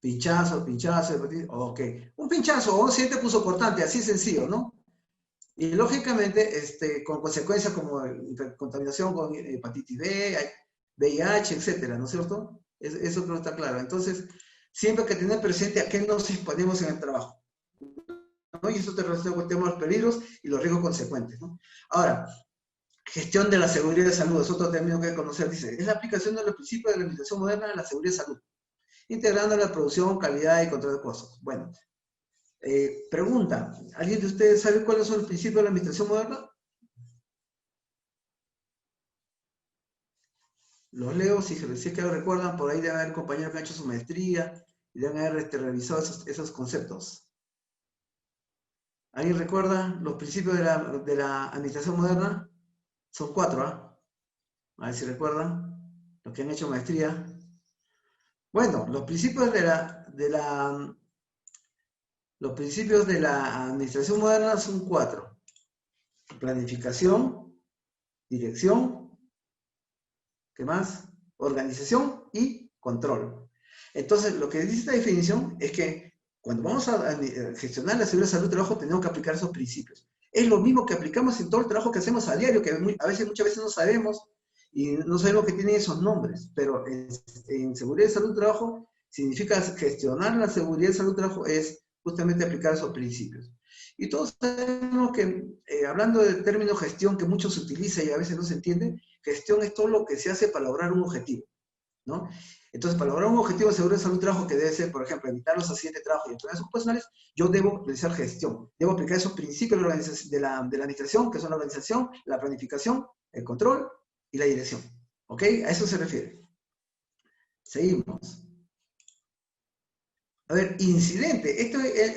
Pinchazo, ok. Un pinchazo o un accidente punzocortante, así sencillo, ¿no? Y lógicamente, con consecuencias como contaminación con hepatitis B, VIH, etcétera, ¿no es cierto? Eso no está claro. Entonces, siempre hay que tener presente a qué nos exponemos en el trabajo, ¿no? Y eso te relaciona con el tema de los peligros y los riesgos consecuentes, ¿no? Ahora, gestión de la seguridad de salud, es otro término que hay que conocer, dice, es la aplicación de los principios de la administración moderna de la seguridad de salud, integrando la producción, calidad y control de costos. Bueno, pregunta, ¿alguien de ustedes sabe cuáles son los principios de la administración moderna? Los leo, si es que lo recuerdan, por ahí deben haber compañeros que han hecho su maestría y deben haber revisado esos conceptos. ¿Alguien recuerda los principios de la administración moderna? Son 4, ¿ah? A ver si recuerdan, los que han hecho maestría. Bueno, los principios de la administración moderna son 4. Planificación, dirección, ¿qué más? Organización y control. Entonces, lo que dice esta definición es que cuando vamos a gestionar la seguridad de salud del trabajo, tenemos que aplicar esos principios. Es lo mismo que aplicamos en todo el trabajo que hacemos a diario, que muchas veces no sabemos y no sabemos que tienen esos nombres, pero en seguridad de salud del trabajo significa gestionar la seguridad de salud del trabajo es justamente aplicar esos principios. Y todos sabemos que, hablando del término gestión, que mucho se utiliza y a veces no se entiende, gestión es todo lo que se hace para lograr un objetivo, ¿no? Entonces, para lograr un objetivo de seguridad de salud del trabajo, que debe ser, por ejemplo, evitar los accidentes de trabajo y enfermedades ocupacionales, yo debo realizar gestión. Debo aplicar esos principios de la administración, que son la organización, la planificación, el control y la dirección. ¿Ok? A eso se refiere. Seguimos. A ver, incidente.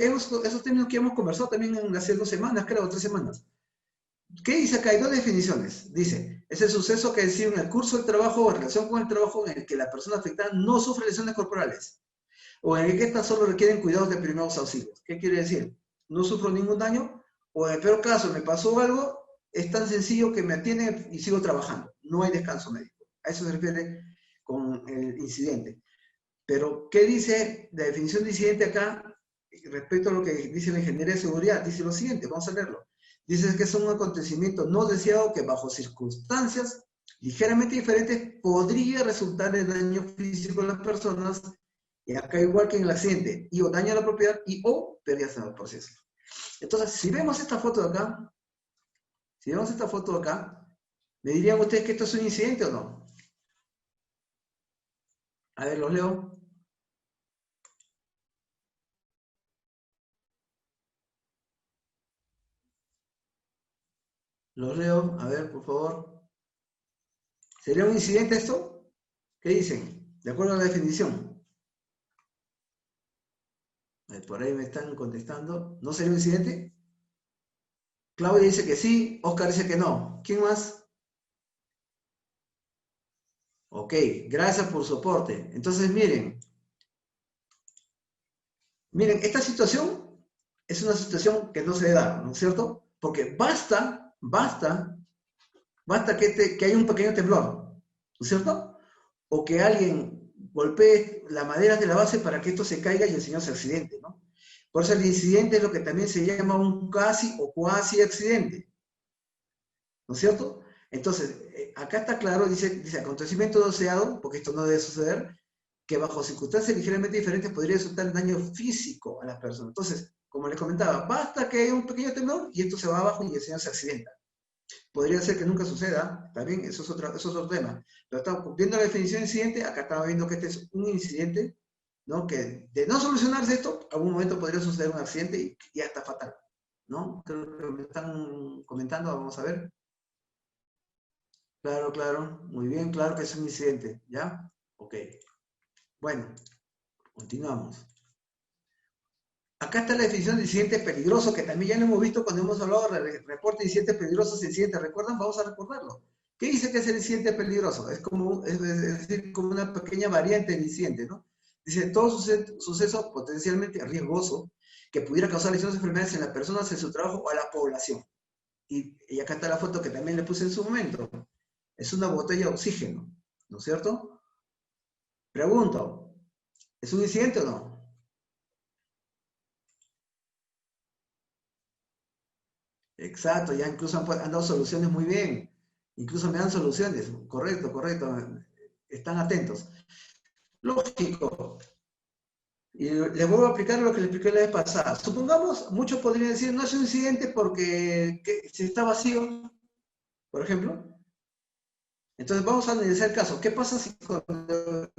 Esos términos que hemos conversado también hace 2 semanas, creo, 3 semanas. ¿Qué dice acá? Hay 2 definiciones. Dice, es el suceso que decide en el curso del trabajo o en relación con el trabajo en el que la persona afectada no sufre lesiones corporales o en el que estas solo requieren cuidados de primeros auxilios. ¿Qué quiere decir? No sufro ningún daño o en el peor caso me pasó algo, es tan sencillo que me atiende y sigo trabajando. No hay descanso médico. A eso se refiere con el incidente. Pero, ¿qué dice la definición de incidente acá respecto a lo que dice la ingeniería de seguridad? Dice lo siguiente, vamos a leerlo. Dice que es un acontecimiento no deseado que bajo circunstancias ligeramente diferentes podría resultar en daño físico a las personas, y acá igual que en el accidente, y o daño a la propiedad y o pérdidas en el proceso. Entonces, si vemos esta foto de acá, ¿me dirían ustedes que esto es un incidente o no? A ver, los leo. Los leo, a ver, por favor. ¿Sería un incidente esto? ¿Qué dicen? De acuerdo a la definición. Por ahí me están contestando. ¿No sería un incidente? Claudia dice que sí, Oscar dice que no. ¿Quién más? Ok, gracias por su aporte. Entonces, miren, esta situación es una situación que no se debe dar, ¿no es cierto? Porque basta que haya un pequeño temblor, ¿no es cierto? O que alguien golpee la madera de la base para que esto se caiga y el señor se accidente, ¿no? Por eso el incidente es lo que también se llama un casi o cuasi accidente, ¿no es cierto? Entonces, acá está claro, dice acontecimiento no deseado, porque esto no debe suceder, que bajo circunstancias ligeramente diferentes podría resultar en daño físico a las personas. Entonces, como les comentaba, basta que haya un pequeño temblor y esto se va abajo y el señor se accidenta. Podría ser que nunca suceda, también eso es otro tema. Pero estamos viendo la definición de incidente, acá estamos viendo que este es un incidente, ¿no? Que de no solucionarse esto, a algún momento podría suceder un accidente y ya está fatal, ¿no? Creo que me están comentando, vamos a ver. Claro, muy bien, claro que es un incidente, ¿ya? Ok. Bueno, continuamos. Acá está la definición de incidente peligroso, que también ya lo hemos visto cuando hemos hablado de reporte de incidentes peligrosos, incidentes, ¿recuerdan? Vamos a recordarlo. ¿Qué dice que es el incidente peligroso? Es decir, como una pequeña variante del incidente, ¿no? Dice, todo suceso potencialmente riesgoso que pudiera causar lesiones o enfermedades en las personas, en su trabajo o a la población. Y acá está la foto que también le puse en su momento. Es una botella de oxígeno, ¿no es cierto? Pregunto, ¿es un incidente o no? Exacto, ya incluso han dado soluciones muy bien. Incluso me dan soluciones. Correcto. Están atentos. Lógico. Y les vuelvo a aplicar lo que les expliqué la vez pasada. Supongamos, muchos podrían decir, no es un incidente porque si está vacío, por ejemplo. Entonces vamos a analizar el caso. ¿Qué pasa si cuando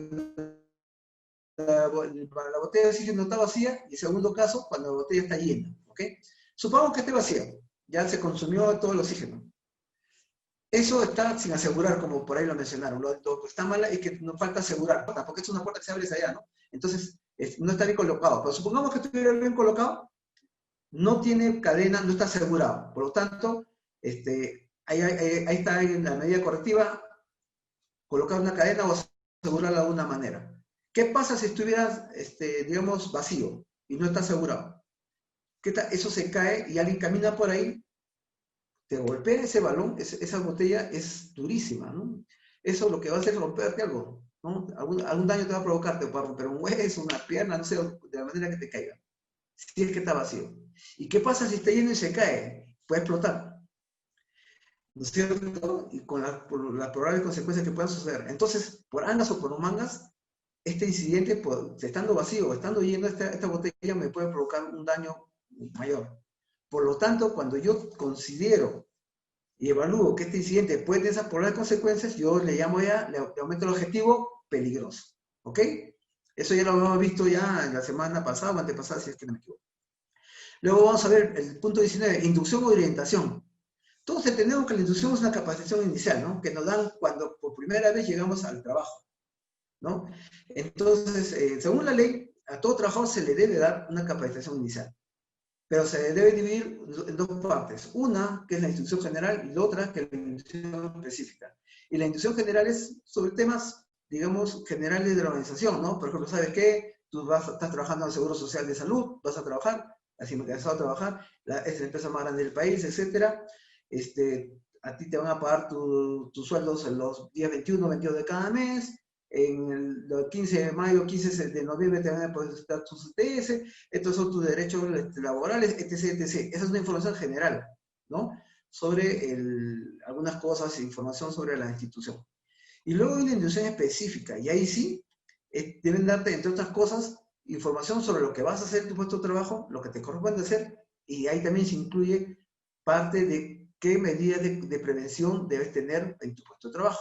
la botella de oxígeno está vacía? Y segundo caso, cuando la botella está llena. ¿Ok? Supongamos que esté vacía. Ya se consumió todo el oxígeno. Eso está sin asegurar, como por ahí lo mencionaron. Lo que está mal es que nos falta asegurar, porque es una puerta que se abre hacia allá, ¿no? Entonces, no está bien colocado. Pero supongamos que estuviera bien colocado, no tiene cadena, no está asegurado. Por lo tanto, ahí está en la medida correctiva, colocar una cadena o asegurarla de alguna manera. ¿Qué pasa si estuviera, digamos, vacío y no está asegurado? Eso se cae y alguien camina por ahí, te golpea ese balón, esa botella es durísima, ¿no? Eso lo que va a hacer es romperte algo, ¿no? Algún daño te va a provocar, te va a romper un hueso, una pierna, no sé, de la manera que te caiga. Si es que está vacío. ¿Y qué pasa si está lleno y se cae? Puede explotar, ¿no es cierto? Y con las probables consecuencias que puedan suceder. Entonces, por angas o por mangas, este incidente, estando vacío o estando lleno, esta botella me puede provocar un daño mayor. Por lo tanto, cuando yo considero y evalúo que este incidente puede tener esas probables consecuencias, yo le llamo ya, le aumento el objetivo peligroso. ¿Ok? Eso ya lo hemos visto ya en la semana pasada o antepasada, si es que no me equivoco. Luego vamos a ver el punto 19, inducción o orientación. Todos entendemos que la inducción es una capacitación inicial, ¿no? Que nos dan cuando por primera vez llegamos al trabajo, ¿no? Entonces, según la ley, a todo trabajador se le debe dar una capacitación inicial. Pero se debe dividir en dos partes. Una, que es la instrucción general, y la otra, que es la instrucción específica. Y la instrucción general es sobre temas, digamos, generales de la organización, ¿no? Por ejemplo, ¿sabes qué? Tú estás trabajando en el Seguro Social de Salud, vas a trabajar, así me he cansado de trabajar, es la empresa más grande del país, etc. a ti te van a pagar tus sueldos en los días 21, 22 de cada mes, en el 15 de mayo, 15 de noviembre te van a depositar tus UTS, estos son tus derechos laborales, etc., etc. Esa es una información general, ¿no? Sobre algunas cosas, información sobre la institución. Y luego hay una inducción específica, y ahí sí, deben darte, entre otras cosas, información sobre lo que vas a hacer en tu puesto de trabajo, lo que te corresponde hacer, y ahí también se incluye parte de qué medidas de prevención debes tener en tu puesto de trabajo.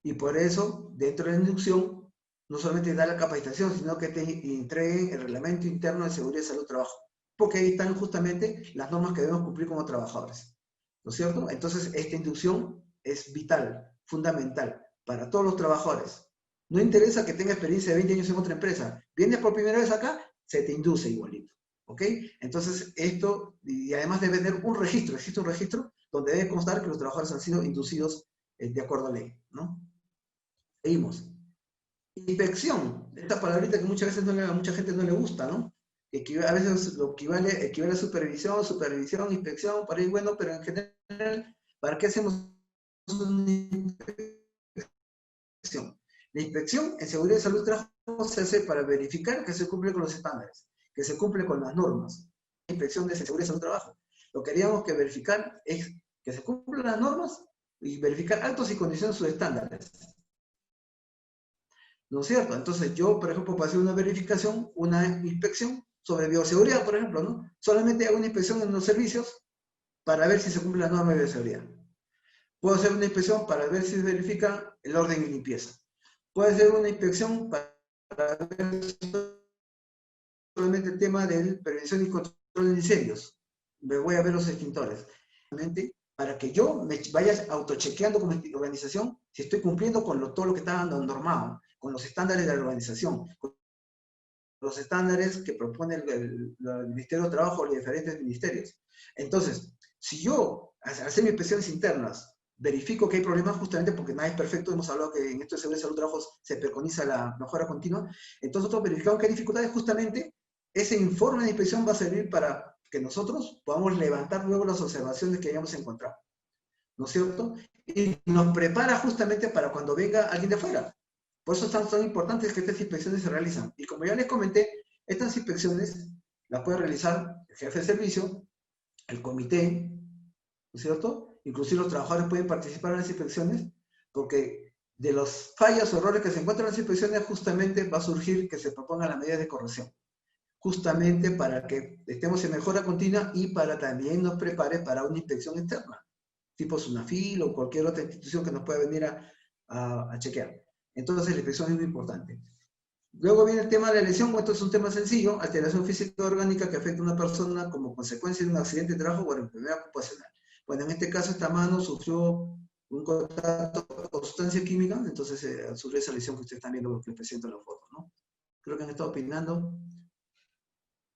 Y por eso, dentro de la inducción, no solamente da la capacitación, sino que te entreguen el reglamento interno de seguridad y salud trabajo, porque ahí están justamente las normas que debemos cumplir como trabajadores, ¿no es cierto? Entonces, esta inducción es vital, fundamental, para todos los trabajadores. No interesa que tenga experiencia de 20 años en otra empresa. Vienes por primera vez acá, se te induce igualito, ¿ok? Entonces, esto, y además debe tener un registro, existe un registro donde debe constar que los trabajadores han sido inducidos de acuerdo a ley, ¿no? Seguimos. Inspección, esta palabrita que muchas veces a mucha gente no le gusta, ¿no? A veces lo equivale a supervisión, inspección, por ahí bueno, pero en general, ¿para qué hacemos una inspección? La inspección en seguridad y salud de trabajo se hace para verificar que se cumple con los estándares, que se cumple con las normas. La inspección de seguridad y salud de trabajo. Lo que queríamos que verificar es que se cumplan las normas y verificar actos y condiciones de sus estándares. ¿No es cierto? Entonces yo, por ejemplo, para hacer una verificación, una inspección sobre bioseguridad, por ejemplo, ¿no? Solamente hago una inspección en los servicios para ver si se cumple la norma de bioseguridad. Puedo hacer una inspección para ver si se verifica el orden y limpieza. Puedo hacer una inspección para ver solamente el tema de prevención y control de incendios. Me voy a ver los extintores. Para que yo me vaya autochequeando como organización si estoy cumpliendo con todo lo que está normado, con los estándares de la organización, con los estándares que propone el Ministerio de Trabajo o los diferentes ministerios. Entonces, si yo, al hacer mis inspecciones internas, verifico que hay problemas justamente porque nada es perfecto, hemos hablado que en esto de seguridad y salud de trabajo se preconiza la mejora continua, entonces nosotros verificamos que hay dificultades, justamente ese informe de inspección va a servir para que nosotros podamos levantar luego las observaciones que hayamos encontrado, ¿no es cierto? Y nos prepara justamente para cuando venga alguien de afuera. Por eso son importantes que estas inspecciones se realizan. Y como ya les comenté, estas inspecciones las puede realizar el jefe de servicio, el comité, ¿no es cierto? Inclusive los trabajadores pueden participar en las inspecciones, porque de los fallos o errores que se encuentran en las inspecciones, justamente va a surgir que se propongan las medidas de corrección. Justamente para que estemos en mejora continua y para también nos prepare para una inspección externa, tipo SUNAFIL o cualquier otra institución que nos pueda venir a chequear. Entonces la inspección es muy importante. Luego viene el tema de la lesión. Esto es un tema sencillo: alteración física orgánica que afecta a una persona como consecuencia de un accidente de trabajo o enfermedad ocupacional. Bueno, en este caso esta mano sufrió un contacto con sustancia química, entonces sufrió esa lesión que ustedes están viendo, que les presento en la foto, ¿no? Creo que han estado opinando.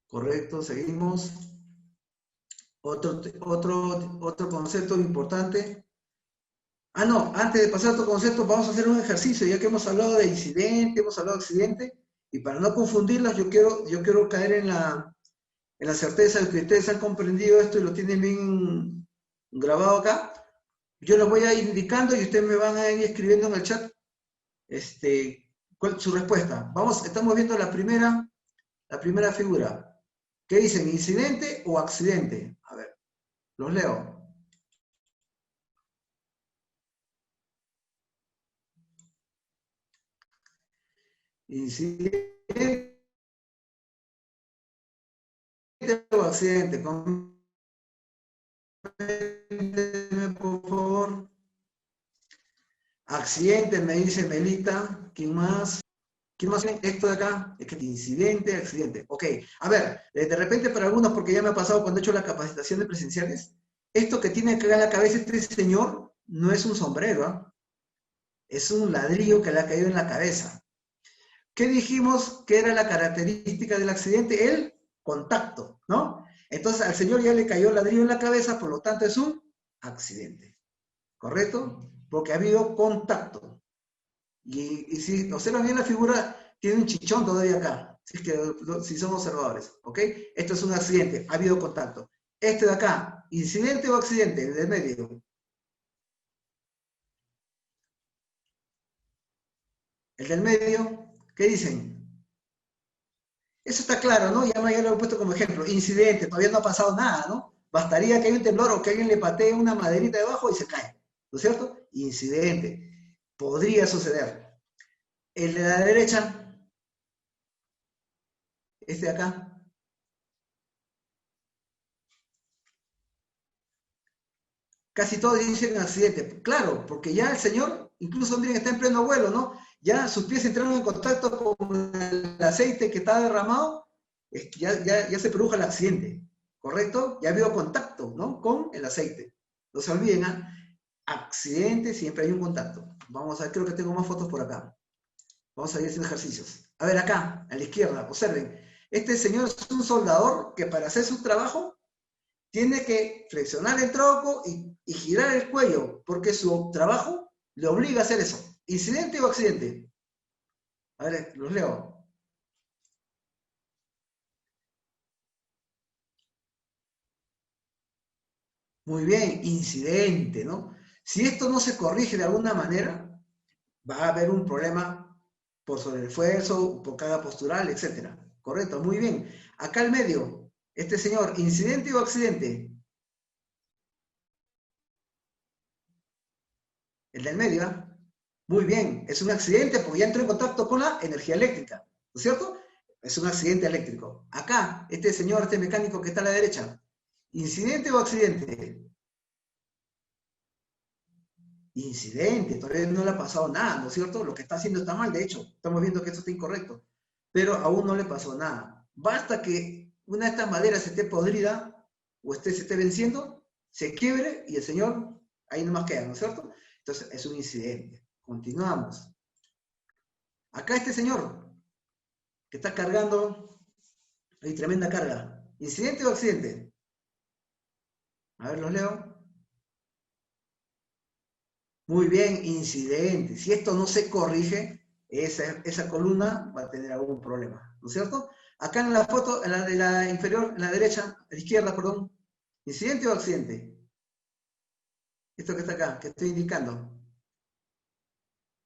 Correcto, seguimos. Otro concepto importante. Ah, no, antes de pasar a otro concepto, vamos a hacer un ejercicio, ya que hemos hablado de incidente, hemos hablado de accidente, y para no confundirlas, yo quiero caer en la certeza de que ustedes han comprendido esto y lo tienen bien grabado acá. Yo les voy a ir indicando y ustedes me van a ir escribiendo en el chat cuál es su respuesta. Estamos viendo la primera figura. ¿Qué dicen? ¿Incidente o accidente? A ver, los leo. ¿Incidente o accidente? Coméntenme, por favor. Accidente, me dice Melita. ¿Quién más? ¿Quién más tiene esto de acá? Es que incidente, accidente. Ok, a ver, de repente para algunos, porque ya me ha pasado cuando he hecho la capacitación de presenciales, esto que tiene acá en la cabeza este señor no es un sombrero, ¿eh? Es un ladrillo que le ha caído en la cabeza. ¿Qué dijimos que era la característica del accidente? El contacto, ¿no? Entonces al señor ya le cayó el ladrillo en la cabeza, por lo tanto es un accidente. ¿Correcto? Porque ha habido contacto. Y si observan bien la figura, tiene un chichón todavía acá, si son observadores, ¿ok? Esto es un accidente, ha habido contacto. Este de acá, incidente o accidente, el del medio. El del medio, ¿qué dicen? Eso está claro, ¿no? Ya lo he puesto como ejemplo. Incidente, todavía no ha pasado nada, ¿no? Bastaría que haya un temblor o que alguien le patee una maderita debajo y se cae, ¿no es cierto? Incidente. Podría suceder. El de la derecha, este de acá, casi todos dicen accidente. Claro, porque ya el señor, incluso miren, está en pleno vuelo, ¿no? Ya sus pies entraron en contacto con el aceite que está derramado, ya se produjo el accidente, ¿correcto? Ya ha habido contacto, ¿no? Con el aceite. No se olviden, ¿ah? Accidente, siempre hay un contacto. Vamos a ver, creo que tengo más fotos por acá. Vamos a ir haciendo ejercicios. A ver, acá, a la izquierda, observen. Este señor es un soldador que para hacer su trabajo tiene que flexionar el tronco y girar el cuello, porque su trabajo le obliga a hacer eso. ¿Incidente o accidente? A ver, los leo. Muy bien, incidente, ¿no? Si esto no se corrige de alguna manera, va a haber un problema por sobreesfuerzo, por carga postural, etc. Correcto, muy bien. Acá al medio, este señor, ¿incidente o accidente? El del medio, ¿eh? Muy bien, es un accidente porque ya entró en contacto con la energía eléctrica, ¿no es cierto? Es un accidente eléctrico. Acá, este señor, este mecánico que está a la derecha, ¿incidente o accidente? Incidente, todavía no le ha pasado nada, ¿no es cierto? Lo que está haciendo está mal, de hecho, estamos viendo que esto está incorrecto, pero aún no le pasó nada. Basta que una de estas maderas esté podrida o se esté venciendo, se quiebre y el señor ahí nomás queda, ¿no es cierto? Entonces es un incidente. Continuamos. Acá este señor que está cargando, hay tremenda carga. ¿Incidente o accidente? A ver, los leo. Muy bien, incidente. Si esto no se corrige, esa columna va a tener algún problema, ¿no es cierto? Acá en la foto, en la de la inferior, en la derecha, a la izquierda, perdón, ¿incidente o accidente? Esto que está acá, que estoy indicando.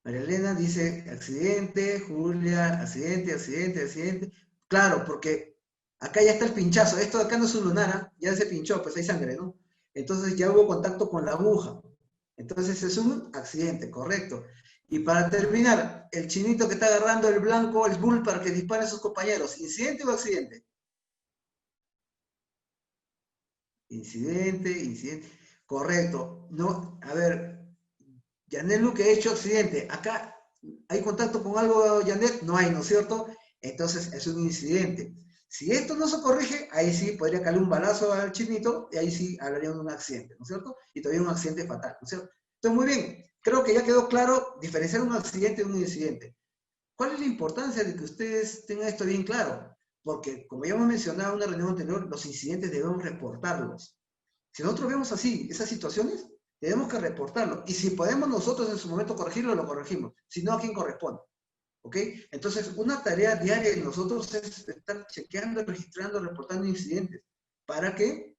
María Elena dice accidente, Julia, accidente, accidente, accidente. Claro, porque acá ya está el pinchazo. Esto de acá no es un lunar, ¿eh? Ya se pinchó, pues hay sangre, ¿no? Entonces ya hubo contacto con la aguja. Entonces es un accidente, correcto. Y para terminar, el chinito que está agarrando el blanco, el bull para que dispare a sus compañeros, ¿incidente o accidente? Incidente, incidente. Correcto. No, a ver, Janet Luque ha hecho accidente. Acá hay contacto con algo, Janet, no hay, ¿no es cierto? Entonces es un incidente. Si esto no se corrige, ahí sí podría caer un balazo al chinito y ahí sí hablaría de un accidente, ¿no es cierto? Y todavía un accidente fatal, ¿no es cierto? Entonces, muy bien, creo que ya quedó claro diferenciar un accidente de un incidente. ¿Cuál es la importancia de que ustedes tengan esto bien claro? Porque, como ya hemos mencionado en una reunión anterior, los incidentes debemos reportarlos. Si nosotros vemos así esas situaciones, tenemos que reportarlo. Y si podemos nosotros en su momento corregirlo, lo corregimos. Si no, ¿a quién corresponde? ¿Ok? Entonces, una tarea diaria de nosotros es estar chequeando, registrando, reportando incidentes para que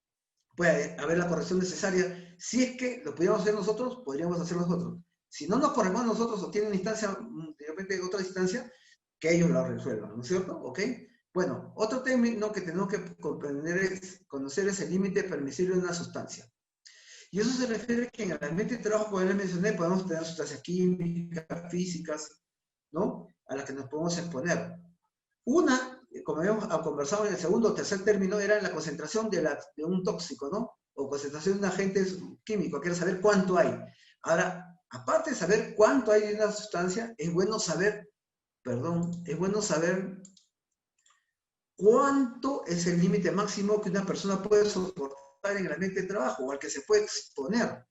pueda haber la corrección necesaria. Si es que lo pudiéramos hacer nosotros, podríamos hacerlo nosotros. Si no nos corresponde a nosotros o tienen instancia, de repente otra instancia, que ellos lo resuelvan, ¿no es cierto? ¿Ok? Bueno, otro término que tenemos que comprender es, conocer es el límite permisible de una sustancia. Y eso se refiere a que en el ambiente de trabajo, como les mencioné, podemos tener sustancias químicas, físicas, ¿no? A las que nos podemos exponer. Una, como habíamos conversado en el segundo o tercer término, era la concentración de un tóxico, ¿no? O concentración de un agente químico, que era saber cuánto hay. Ahora, aparte de saber cuánto hay de una sustancia, es bueno saber, es bueno saber cuánto es el límite máximo que una persona puede soportar en el ambiente de trabajo o al que se puede exponer.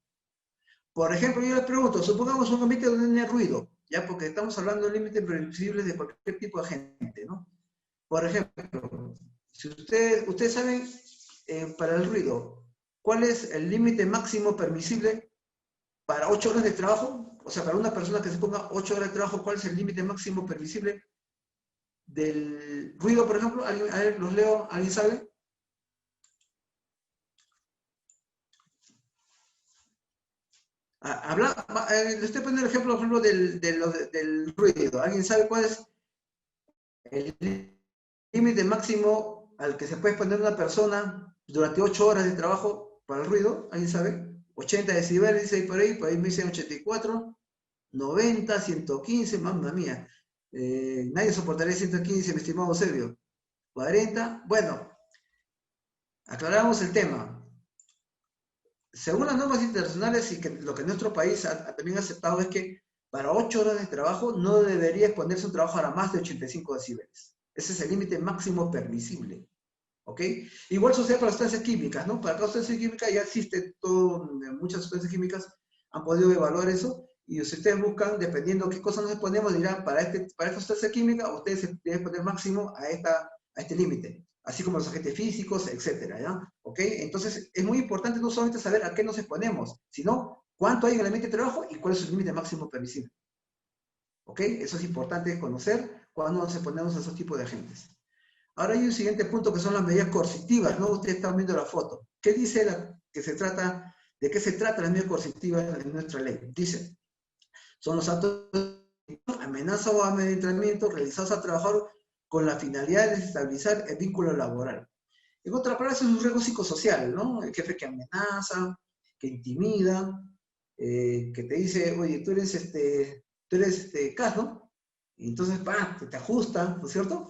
Por ejemplo, yo les pregunto, supongamos un ambiente donde no hay ruido, ya porque estamos hablando de límites previsibles de cualquier tipo de agente, ¿no? Por ejemplo, si ustedes saben, para el ruido, ¿cuál es el límite máximo permisible para 8 horas de trabajo? O sea, para una persona que se ponga 8 horas de trabajo, ¿cuál es el límite máximo permisible del ruido, por ejemplo? A ver, los leo, ¿alguien sabe? Le estoy poniendo el ejemplo del ruido. ¿Alguien sabe cuál es el límite máximo al que se puede exponer una persona durante 8 horas de trabajo para el ruido? ¿Alguien sabe? 80 decibeles, dice por ahí me dicen 84, 90, 115, mamma mía. Nadie soportaría 115, mi estimado Sergio. 40, bueno, aclaramos el tema. Según las normas internacionales y que lo que nuestro país ha también aceptado es que para 8 horas de trabajo no debería exponerse un trabajo a más de 85 decibeles. Ese es el límite máximo permisible. ¿Ok? Igual sucede para sustancias químicas, ¿no? Para cada sustancia química ya existe todo, muchas sustancias químicas han podido evaluar eso, y si ustedes buscan, dependiendo qué cosa nos exponemos, dirán, para esta sustancia química, ustedes se deben poner máximo a este límite, así como los agentes físicos, etcétera, ¿ya? ¿Ok? Entonces, es muy importante no solamente saber a qué nos exponemos, sino cuánto hay en el ambiente de trabajo y cuál es su límite máximo permisible. ¿Ok? Eso es importante conocer cuando nos exponemos a esos tipos de agentes. Ahora hay un siguiente punto que son las medidas coercitivas, ¿no? Ustedes están viendo la foto. ¿Qué dice de qué se trata las medidas coercitivas en nuestra ley? Dice, son los actos de amenaza o amedrentamiento realizados al trabajador con la finalidad de desestabilizar el vínculo laboral. En otras palabras, es un riesgo psicosocial, ¿no? El jefe que amenaza, que intimida, que te dice, oye, tú eres Cas, ¿no? Y entonces, te ajusta, ¿no es cierto?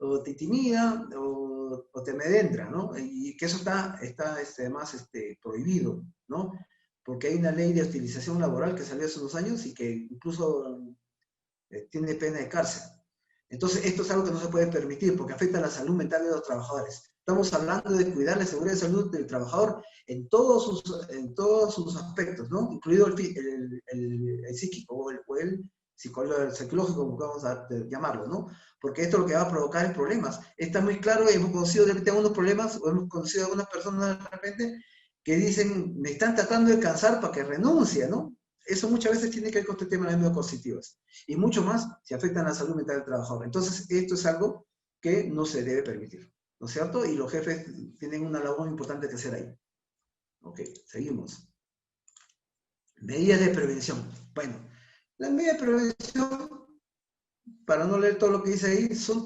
O te intimida, o te amedrenta, ¿no? Y que eso está además prohibido, ¿no? Porque hay una ley de utilización laboral que salió hace unos años y que incluso tiene pena de cárcel. Entonces, esto es algo que no se puede permitir porque afecta a la salud mental de los trabajadores. Estamos hablando de cuidar la seguridad y salud del trabajador en todos sus aspectos, ¿no? Incluido el psíquico o el psicológico, como vamos a llamarlo, ¿no? Porque esto lo que va a provocar es problemas. Está muy claro, hemos conocido de repente algunos problemas, o hemos conocido algunas personas de repente que dicen, me están tratando de cansar para que renuncie, ¿no? Eso muchas veces tiene que ver con este tema de las medidas coercitivas. Y mucho más si afectan a la salud mental del trabajador. Entonces, esto es algo que no se debe permitir, ¿no es cierto? Y los jefes tienen una labor importante que hacer ahí. Ok, seguimos. Medidas de prevención. Bueno, las medidas de prevención, para no leer todo lo que dice ahí, son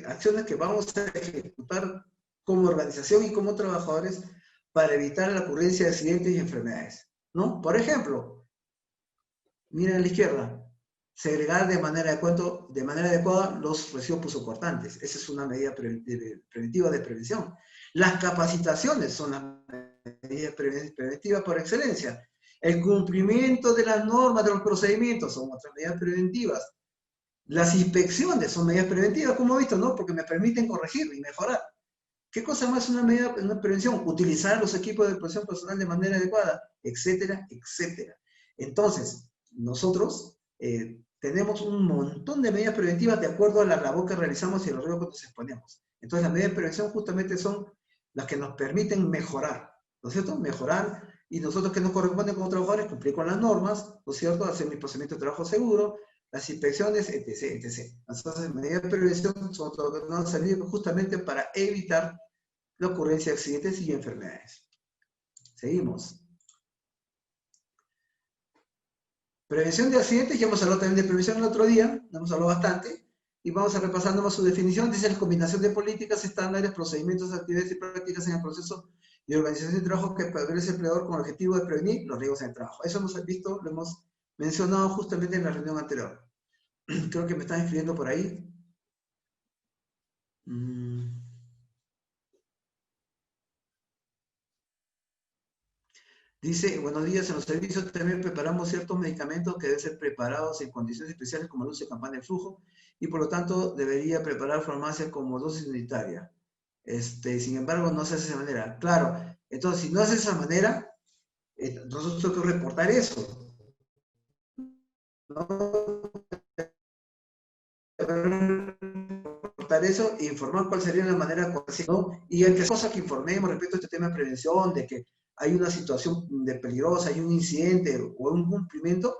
acciones que vamos a ejecutar como organización y como trabajadores para evitar la ocurrencia de accidentes y enfermedades, ¿no? Por ejemplo, miren a la izquierda, segregar de manera adecuada los residuos punzocortantes. Esa es una medida preventiva de prevención. Las capacitaciones son las medidas preventivas por excelencia. El cumplimiento de las normas, de los procedimientos, son otras medidas preventivas. Las inspecciones son medidas preventivas, como he visto, ¿no? Porque me permiten corregir y mejorar. ¿Qué cosa más es una medida de prevención? Utilizar los equipos de protección personal de manera adecuada, etcétera, etcétera. Entonces, nosotros tenemos un montón de medidas preventivas de acuerdo a la labor que realizamos y a los riesgos que nos exponemos. Entonces, las medidas de prevención justamente son las que nos permiten mejorar, ¿no es cierto? Mejorar, y nosotros que nos corresponde como trabajadores cumplir con las normas, ¿no es cierto? Hacer mi procedimiento de trabajo seguro, las inspecciones, etc., etc. Entonces, medidas de prevención son todo lo que nos han servido justamente para evitar la ocurrencia de accidentes y enfermedades. Seguimos. Prevención de accidentes, ya hemos hablado también de prevención el otro día, hemos hablado bastante, y vamos a repasar nomás su definición. Dice la combinación de políticas, estándares, procedimientos, actividades y prácticas en el proceso de organización de trabajo que establece el empleador con el objetivo de prevenir los riesgos en el trabajo. Eso hemos visto, lo hemos mencionado justamente en la reunión anterior. Creo que me están escribiendo por ahí. Dice, buenos días, en los servicios también preparamos ciertos medicamentos que deben ser preparados en condiciones especiales como luz de campana de flujo, y por lo tanto debería preparar farmacia como dosis unitaria. Sin embargo, no se hace de esa manera. Claro, entonces si no hace de esa manera, nosotros tenemos que reportar eso, ¿no? Reportar eso e informar cuál sería la manera correcta, ¿no? Y entre cosas que informemos respecto a este tema de prevención, de que hay una situación peligrosa, hay un incidente o un cumplimiento,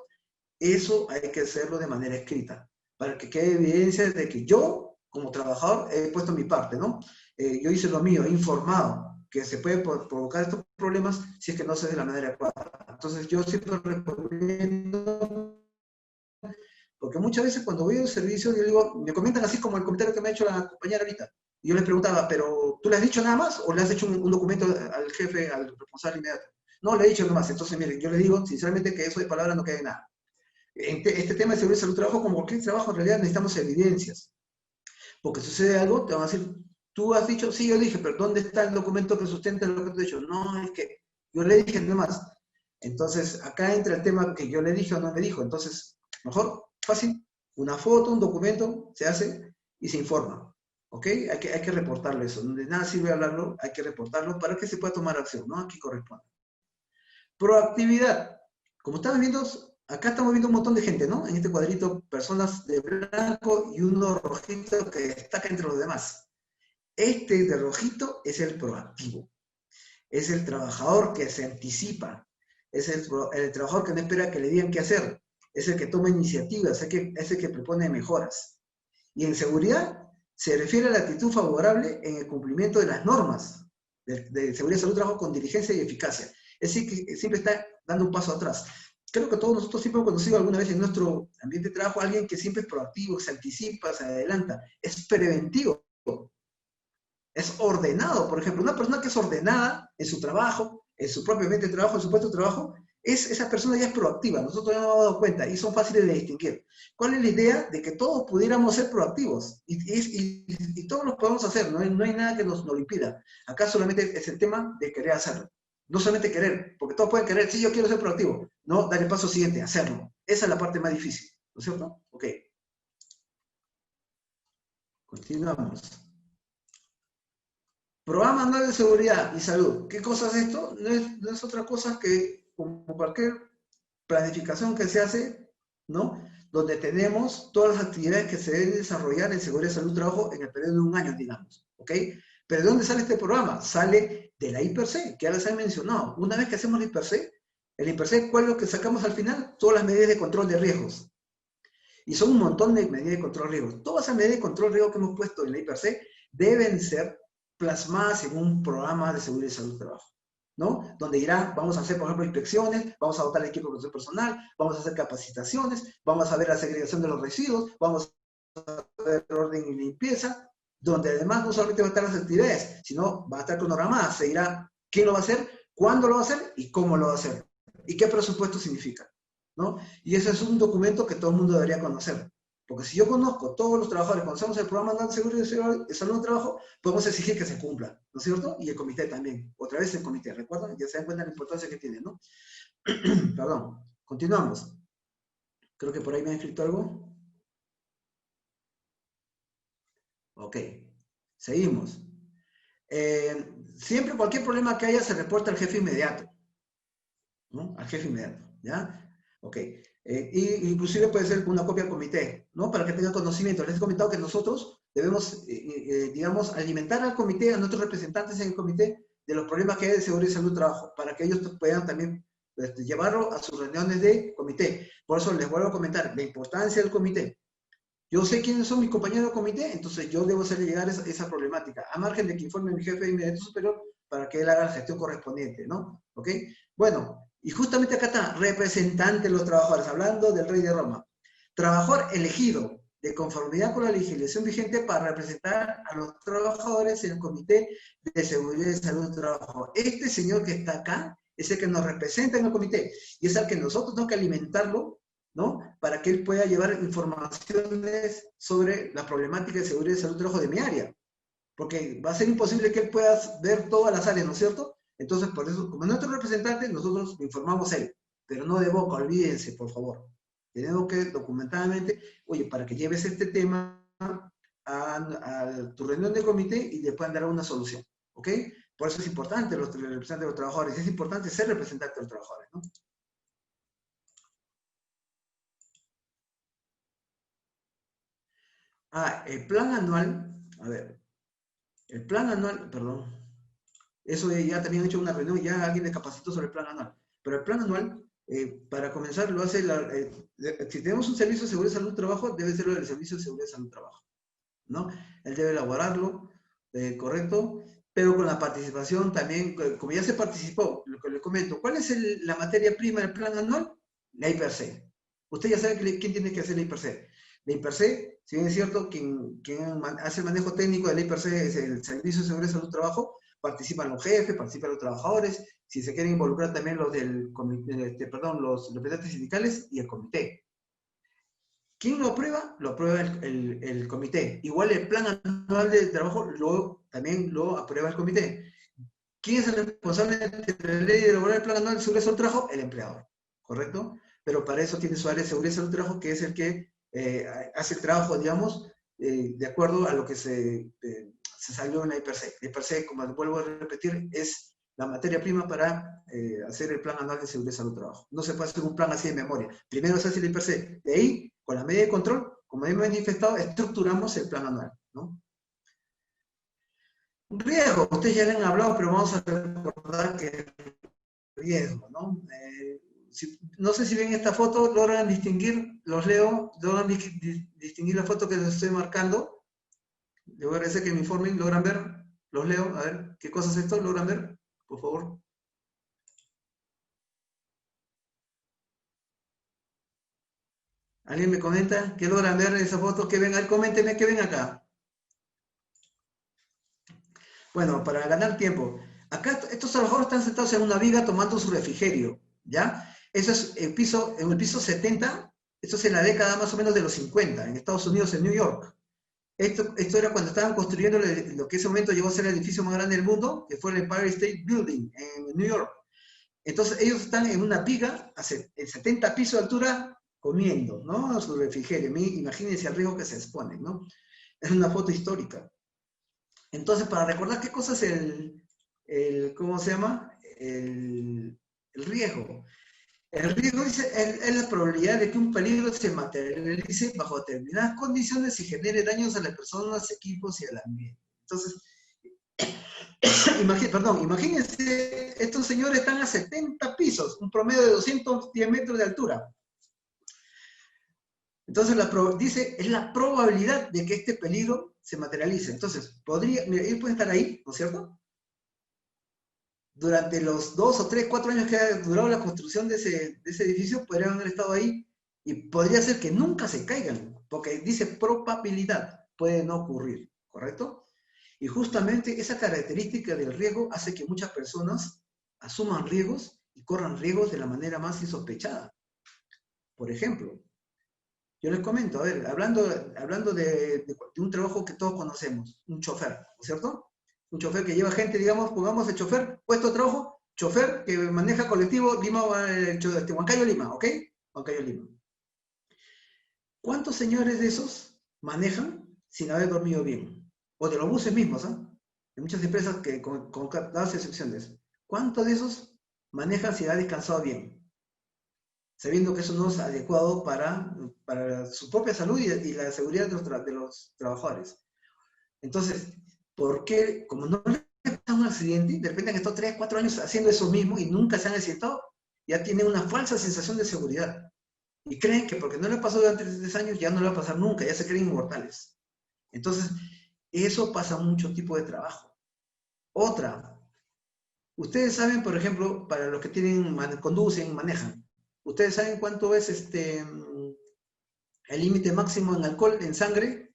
eso hay que hacerlo de manera escrita, para que quede evidencia de que yo, como trabajador, he puesto mi parte, ¿no? Yo hice lo mío, he informado que se puede provocar estos problemas si es que no se hace de la manera adecuada. Entonces yo siempre recomiendo, porque muchas veces cuando voy a un servicio, yo digo, me comentan así como el comentario que me ha hecho la compañera ahorita. Y yo les preguntaba, ¿pero tú le has dicho nada más o le has hecho un documento al jefe, al responsable inmediato? No, le he dicho nada más. Entonces, miren, yo les digo sinceramente que eso de palabra no queda en nada. Este tema de seguridad y salud trabajo, como cualquier trabajo, en realidad necesitamos evidencias. Porque sucede algo, te van a decir, tú has dicho, sí, yo dije, pero ¿dónde está el documento que sustenta lo que tú has dicho? No, es que yo le dije nada más. Entonces, acá entra el tema que yo le dije o no me dijo. Entonces, mejor, fácil, una foto, un documento, se hace y se informa. ¿Ok? Hay que reportarlo eso. De nada sirve hablarlo, hay que reportarlo para que se pueda tomar acción, ¿no? Aquí corresponde. Proactividad. Como estamos viendo, acá estamos viendo un montón de gente, ¿no? En este cuadrito, personas de blanco y uno rojito que destaca entre los demás. Este de rojito es el proactivo. Es el trabajador que se anticipa. Es el trabajador que no espera que le digan qué hacer. Es el que toma iniciativas, es el que propone mejoras. Y en seguridad se refiere a la actitud favorable en el cumplimiento de las normas de seguridad y salud trabajo con diligencia y eficacia. Es decir, que siempre está dando un paso atrás. Creo que todos nosotros siempre hemos conocido alguna vez en nuestro ambiente de trabajo a alguien que siempre es proactivo, se anticipa, se adelanta, es preventivo, es ordenado. Por ejemplo, una persona que es ordenada en su trabajo, en su propio ambiente de trabajo, en su puesto de trabajo, esa persona ya es proactiva. Nosotros ya nos hemos dado cuenta y son fáciles de distinguir. ¿Cuál es la idea? De que todos pudiéramos ser proactivos y todos lo podemos hacer, no hay nada que nos lo impida. Acá solamente es el tema de querer hacerlo. No solamente querer, porque todos pueden querer, sí, yo quiero ser proactivo. No, dar el paso siguiente, hacerlo. Esa es la parte más difícil, ¿no es cierto? Ok. Continuamos. Programa anual de seguridad y salud. ¿Qué cosa es esto? No es otra cosa que, como cualquier planificación que se hace, ¿no? Donde tenemos todas las actividades que se deben desarrollar en seguridad y salud trabajo en el periodo de un año, digamos, ¿ok? Pero ¿de dónde sale este programa? Sale de la IPRC, que ya les he mencionado. Una vez que hacemos la IPRC, el IPRC, ¿cuál es lo que sacamos al final? Todas las medidas de control de riesgos. Y son un montón de medidas de control de riesgos. Todas esas medidas de control de riesgos que hemos puesto en la IPRC deben ser plasmadas en un programa de seguridad y salud trabajo, ¿no? Donde irán, vamos a hacer, por ejemplo, inspecciones, vamos a dotar al equipo de protección personal, vamos a hacer capacitaciones, vamos a ver la segregación de los residuos, vamos a ver orden y limpieza, donde además no solamente va a estar las actividades, sino va a estar programadas, se dirá quién lo va a hacer, cuándo lo va a hacer y cómo lo va a hacer, y qué presupuesto significa, ¿no? Y ese es un documento que todo el mundo debería conocer. Porque si yo conozco todos los trabajadores, conocemos el programa de seguridad y salud de trabajo, podemos exigir que se cumpla, ¿no es cierto? Y el comité también. Otra vez el comité, ¿recuerdan? Ya se dan cuenta de la importancia que tiene, ¿no? Perdón. Continuamos. Creo que por ahí me han escrito algo. Ok. Seguimos. Siempre cualquier problema que haya se reporta al jefe inmediato, ¿no? Al jefe inmediato, ¿ya? Ok. Y inclusive puede ser una copia al comité, ¿no? Para que tenga conocimiento. Les he comentado que nosotros debemos, digamos, alimentar al comité, a nuestros representantes en el comité, de los problemas que hay de seguridad y salud de trabajo, para que ellos puedan también llevarlo a sus reuniones de comité. Por eso les vuelvo a comentar la importancia del comité. Yo sé quiénes son mis compañeros de comité, entonces yo debo hacerle llegar esa problemática, a margen de que informe mi jefe de inmediato superior para que él haga la gestión correspondiente, ¿no? ¿Ok? Bueno, y justamente acá está, representante de los trabajadores, hablando del rey de Roma. Trabajador elegido de conformidad con la legislación vigente para representar a los trabajadores en el Comité de Seguridad y Salud del Trabajo. Este señor que está acá es el que nos representa en el comité y es al que nosotros tenemos que alimentarlo, ¿no? Para que él pueda llevar informaciones sobre la problemática de seguridad y salud del trabajo de mi área. Porque va a ser imposible que él pueda ver todas las áreas, ¿no es cierto? Entonces, por eso, como nuestro representante, nosotros informamos a él, pero no de boca, olvídense, por favor. Tenemos que documentadamente, oye, para que lleves este tema a tu reunión de comité y le puedan dar una solución, ¿ok? Por eso es importante los representantes de los trabajadores, es importante ser representante de los trabajadores, ¿no? El plan anual, a ver, el plan anual, perdón, eso ya también he hecho una reunión, ya alguien me capacitó sobre el plan anual, pero el plan anual, para comenzar, lo hace, si tenemos un servicio de seguridad y salud de trabajo, debe ser el servicio de seguridad y salud de trabajo, ¿no? Él debe elaborarlo, correcto, pero con la participación también, como ya se participó, lo que le comento, ¿cuál es la materia prima del plan anual? La I+C. Usted ya sabe quién tiene que hacer la I+C. La I+C, si bien es cierto, quien hace el manejo técnico de la I+C es el Servicio de Seguridad y Salud Trabajo, participan los jefes, participan los trabajadores, si se quieren involucrar también los del comité, los representantes sindicales y el comité. ¿Quién lo aprueba? Lo aprueba el comité. Igual el plan anual de trabajo también lo aprueba el comité. ¿Quién es el responsable de la ley de elaborar el plan anual de seguridad y salud del trabajo? El empleador, ¿correcto? Pero para eso tiene su área de seguridad y salud del trabajo, que es el que hace el trabajo, digamos, de acuerdo a lo que se salió en la I+C. La I+C, como vuelvo a repetir, es la materia prima para hacer el plan anual de seguridad y salud del trabajo. No se puede hacer un plan así de memoria. Primero se hace la I+C. De ahí, con la medida de control, como hemos manifestado, estructuramos el plan anual, ¿no? Riesgo, ustedes ya le han hablado, pero vamos a recordar que riesgo, ¿no? No sé si ven esta foto, logran distinguir, los leo, logran distinguir la foto que les estoy marcando. Les voy a agradecer que me informen, logran ver, los leo, a ver, ¿qué cosa es esto? ¿Logran ver? Por favor. ¿Alguien me comenta? ¿Qué logran ver esa foto? ¿Qué ven? A ver, coméntenme, ¿qué ven acá? Bueno, para ganar tiempo. Acá estos trabajadores están sentados en una viga tomando su refrigerio, ¿ya? Eso es en el piso 70, esto es en la década más o menos de los 50, en Estados Unidos, en New York. Esto era cuando estaban construyendo lo que en ese momento llegó a ser el edificio más grande del mundo, que fue el Empire State Building en New York. Entonces ellos están en una viga, en 70 pisos de altura, comiendo, ¿no? Su refrigerio. Imagínense el riesgo que se exponen, ¿no? Es una foto histórica. Entonces, para recordar qué cosa es ¿cómo se llama? El riesgo. El riesgo es la probabilidad de que un peligro se materialice bajo determinadas condiciones y genere daños a las personas, equipos y al ambiente. Entonces, imagínense, estos señores están a 70 pisos, un promedio de 210 metros de altura. Entonces, dice, es la probabilidad de que este peligro se materialice. Entonces, mira, ellos pueden estar ahí, ¿no es cierto? Durante los 2 o 3, 4 años que ha durado la construcción de ese edificio, podrían haber estado ahí y podría ser que nunca se caigan, porque dice probabilidad, puede no ocurrir, ¿correcto? Y justamente esa característica del riesgo hace que muchas personas asuman riesgos y corran riesgos de la manera más insospechada. Por ejemplo, yo les comento, a ver, hablando de un trabajo que todos conocemos, un chofer, ¿no es cierto? Un chofer que lleva gente, digamos, pongamos el chofer, puesto de trabajo, chofer que maneja colectivo Huancayo-Lima, ¿ok? Huancayo-Lima. ¿Cuántos señores de esos manejan sin haber dormido bien? O de los buses mismos, ¿ah? Hay muchas empresas que, con dadas excepciones, ¿cuántos de esos manejan sin haber descansado bien? Sabiendo que eso no es adecuado para su propia salud y la seguridad de los trabajadores. Entonces, ¿por qué? Como no les pasa un accidente, de repente han estado 3, 4 años haciendo eso mismo y nunca se han accidentado, ya tienen una falsa sensación de seguridad. Y creen que porque no les pasó durante 3 años, ya no le va a pasar nunca, ya se creen inmortales. Entonces, eso pasa en muchos tipos de trabajo. Otra, ustedes saben, por ejemplo, para los que conducen, manejan, ¿ustedes saben cuánto es el límite máximo en alcohol en sangre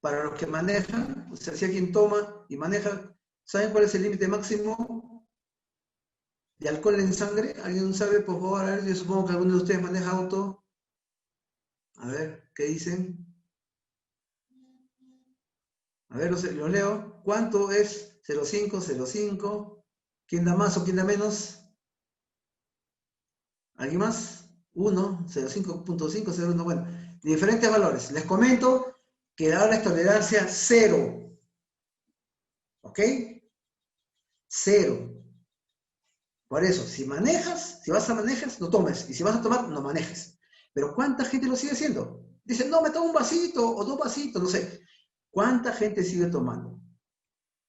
para los que manejan? O sea, si alguien toma y maneja, ¿saben cuál es el límite máximo de alcohol en sangre? ¿Alguien sabe, por favor? A ver, yo supongo que alguno de ustedes maneja auto. A ver, ¿qué dicen? A ver, los leo. ¿Cuánto es 0,5, 0,5? ¿Quién da más o quién da menos? ¿Alguien más? 1, 0,5.5, 0,1. Bueno, diferentes valores. Les comento que ahora es tolerancia 0. ¿Ok? 0. Por eso, si vas a manejar, no tomes. Y si vas a tomar, no manejes. Pero ¿cuánta gente lo sigue haciendo? Dicen, no, me tomo un vasito o 2 vasitos, no sé. ¿Cuánta gente sigue tomando?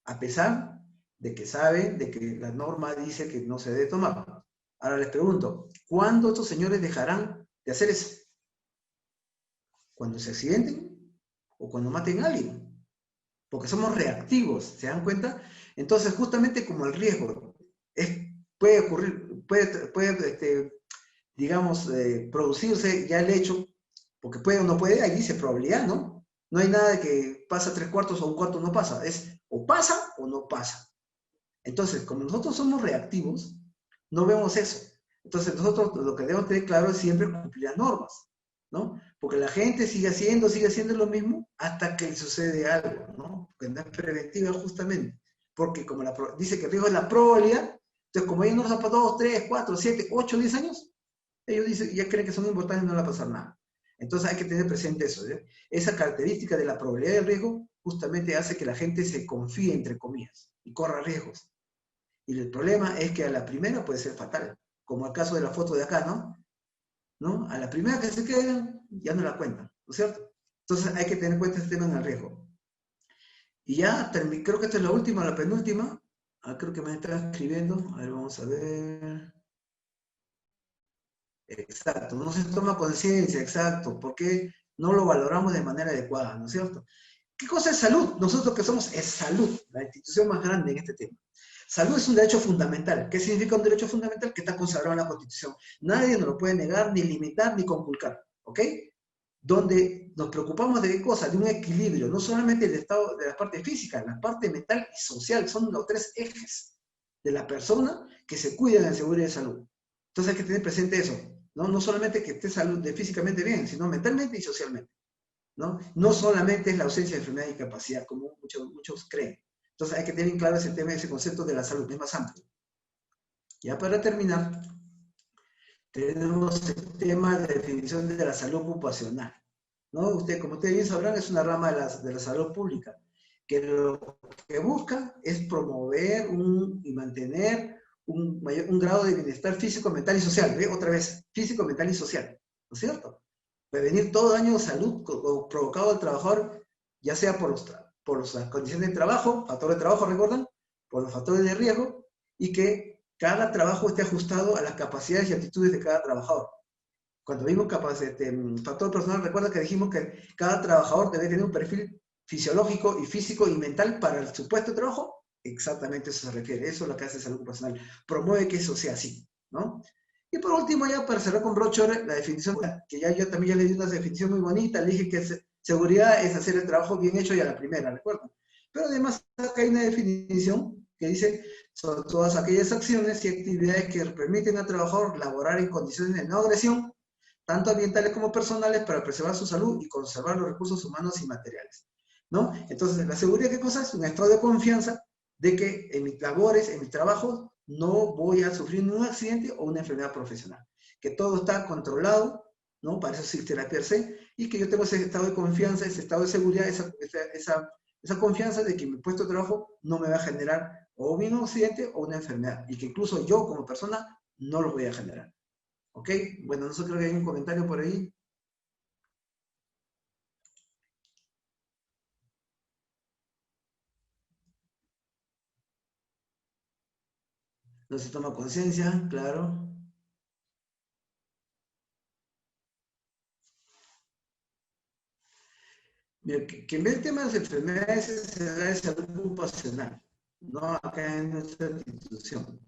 A pesar de que saben de que la norma dice que no se debe tomar. Ahora les pregunto, ¿cuándo estos señores dejarán de hacer eso? ¿Cuando se accidenten? ¿O cuando maten a alguien? porque somos reactivos, ¿se dan cuenta? Entonces, justamente como el riesgo puede ocurrir, digamos, producirse ya el hecho, porque puede o no puede, ahí dice probabilidad, ¿no? No hay nada de que pasa 3/4 o 1/4 no pasa, es o pasa o no pasa. Entonces, como nosotros somos reactivos, no vemos eso. Entonces, nosotros lo que debemos tener claro es siempre cumplir las normas, ¿no? Porque la gente sigue haciendo lo mismo hasta que sucede algo, ¿no? Porque no es preventiva justamente. Porque como dice que el riesgo es la probabilidad, entonces como ellos no son para 2, 3, 4, 7, 8, 10 años, ellos dicen, ya creen que son importantes y no le va a pasar nada. Entonces hay que tener presente eso. Esa característica de la probabilidad del riesgo justamente hace que la gente se confíe, entre comillas, y corra riesgos. Y el problema es que a la primera puede ser fatal, como el caso de la foto de acá, ¿no? ¿No? A la primera que se quedan, ya no la cuentan, ¿no es cierto? Entonces hay que tener en cuenta este tema en el riesgo. Y ya, creo que esta es la última, la penúltima. Creo que me está escribiendo. A ver, vamos a ver. Exacto, no se toma conciencia, exacto, porque no lo valoramos de manera adecuada, ¿no es cierto? ¿Qué cosa es salud? Nosotros que somos es salud, la institución más grande en este tema. Salud es un derecho fundamental. ¿Qué significa un derecho fundamental? Que está consagrado en la Constitución. Nadie nos lo puede negar, ni limitar, ni conculcar, ¿ok? Donde nos preocupamos de qué cosa, de un equilibrio, no solamente del estado de la parte física, la parte mental y social, son los 3 ejes de la persona que se cuidan en seguridad de salud. Entonces hay que tener presente eso, ¿no? No solamente que esté salud físicamente bien, sino mentalmente y socialmente, ¿no? No solamente es la ausencia de enfermedad y discapacidad, como muchos creen. Entonces hay que tener claro ese tema, ese concepto de la salud, es más amplio. Ya para terminar, tenemos el tema de definición de la salud ocupacional, ¿no? Como ustedes bien sabrán, es una rama de la salud pública, que lo que busca es promover y mantener un grado de bienestar físico, mental y social. ¿Ve? Otra vez, físico, mental y social, ¿no es cierto? Prevenir todo daño de salud provocado al trabajador, ya sea por las condiciones de trabajo, factores de trabajo, recuerdan, por los factores de riesgo, y que cada trabajo esté ajustado a las capacidades y actitudes de cada trabajador. Cuando vimos factor personal, recuerda que dijimos que cada trabajador debe tener un perfil fisiológico y físico y mental para el supuesto trabajo. Exactamente eso se refiere. Eso es lo que hace salud ocupacional. Promueve que eso sea así, ¿no? Y por último, ya para cerrar con broche, la definición, que yo también ya le di una definición muy bonita, le dije que seguridad es hacer el trabajo bien hecho y a la primera, ¿recuerdan? Pero además acá hay una definición que dice, son todas aquellas acciones y actividades que permiten al trabajador laborar en condiciones de no agresión, tanto ambientales como personales, para preservar su salud y conservar los recursos humanos y materiales, ¿no? Entonces, la seguridad, ¿qué cosa es? Un estado de confianza de que en mis labores, en mis trabajos, no voy a sufrir un accidente o una enfermedad profesional. Que todo está controlado, ¿no? Para eso existe la PRC, y que yo tengo ese estado de confianza, ese estado de seguridad, esa confianza de que mi puesto de trabajo no me va a generar o bien un accidente o una enfermedad, y que incluso yo como persona no lo voy a generar. ¿Ok? Bueno, no sé, creo que hay un comentario por ahí. No se toma conciencia, claro. Mira, que en vez del tema de las enfermedades se da de salud ocupacional, no acá en nuestra institución.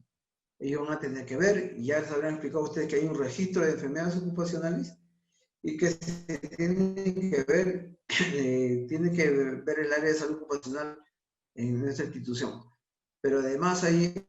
Ellos van a tener que ver, y ya les habrán explicado a ustedes que hay un registro de enfermedades ocupacionales y que se tiene que ver, tiene que ver el área de salud ocupacional en nuestra institución. Pero además hay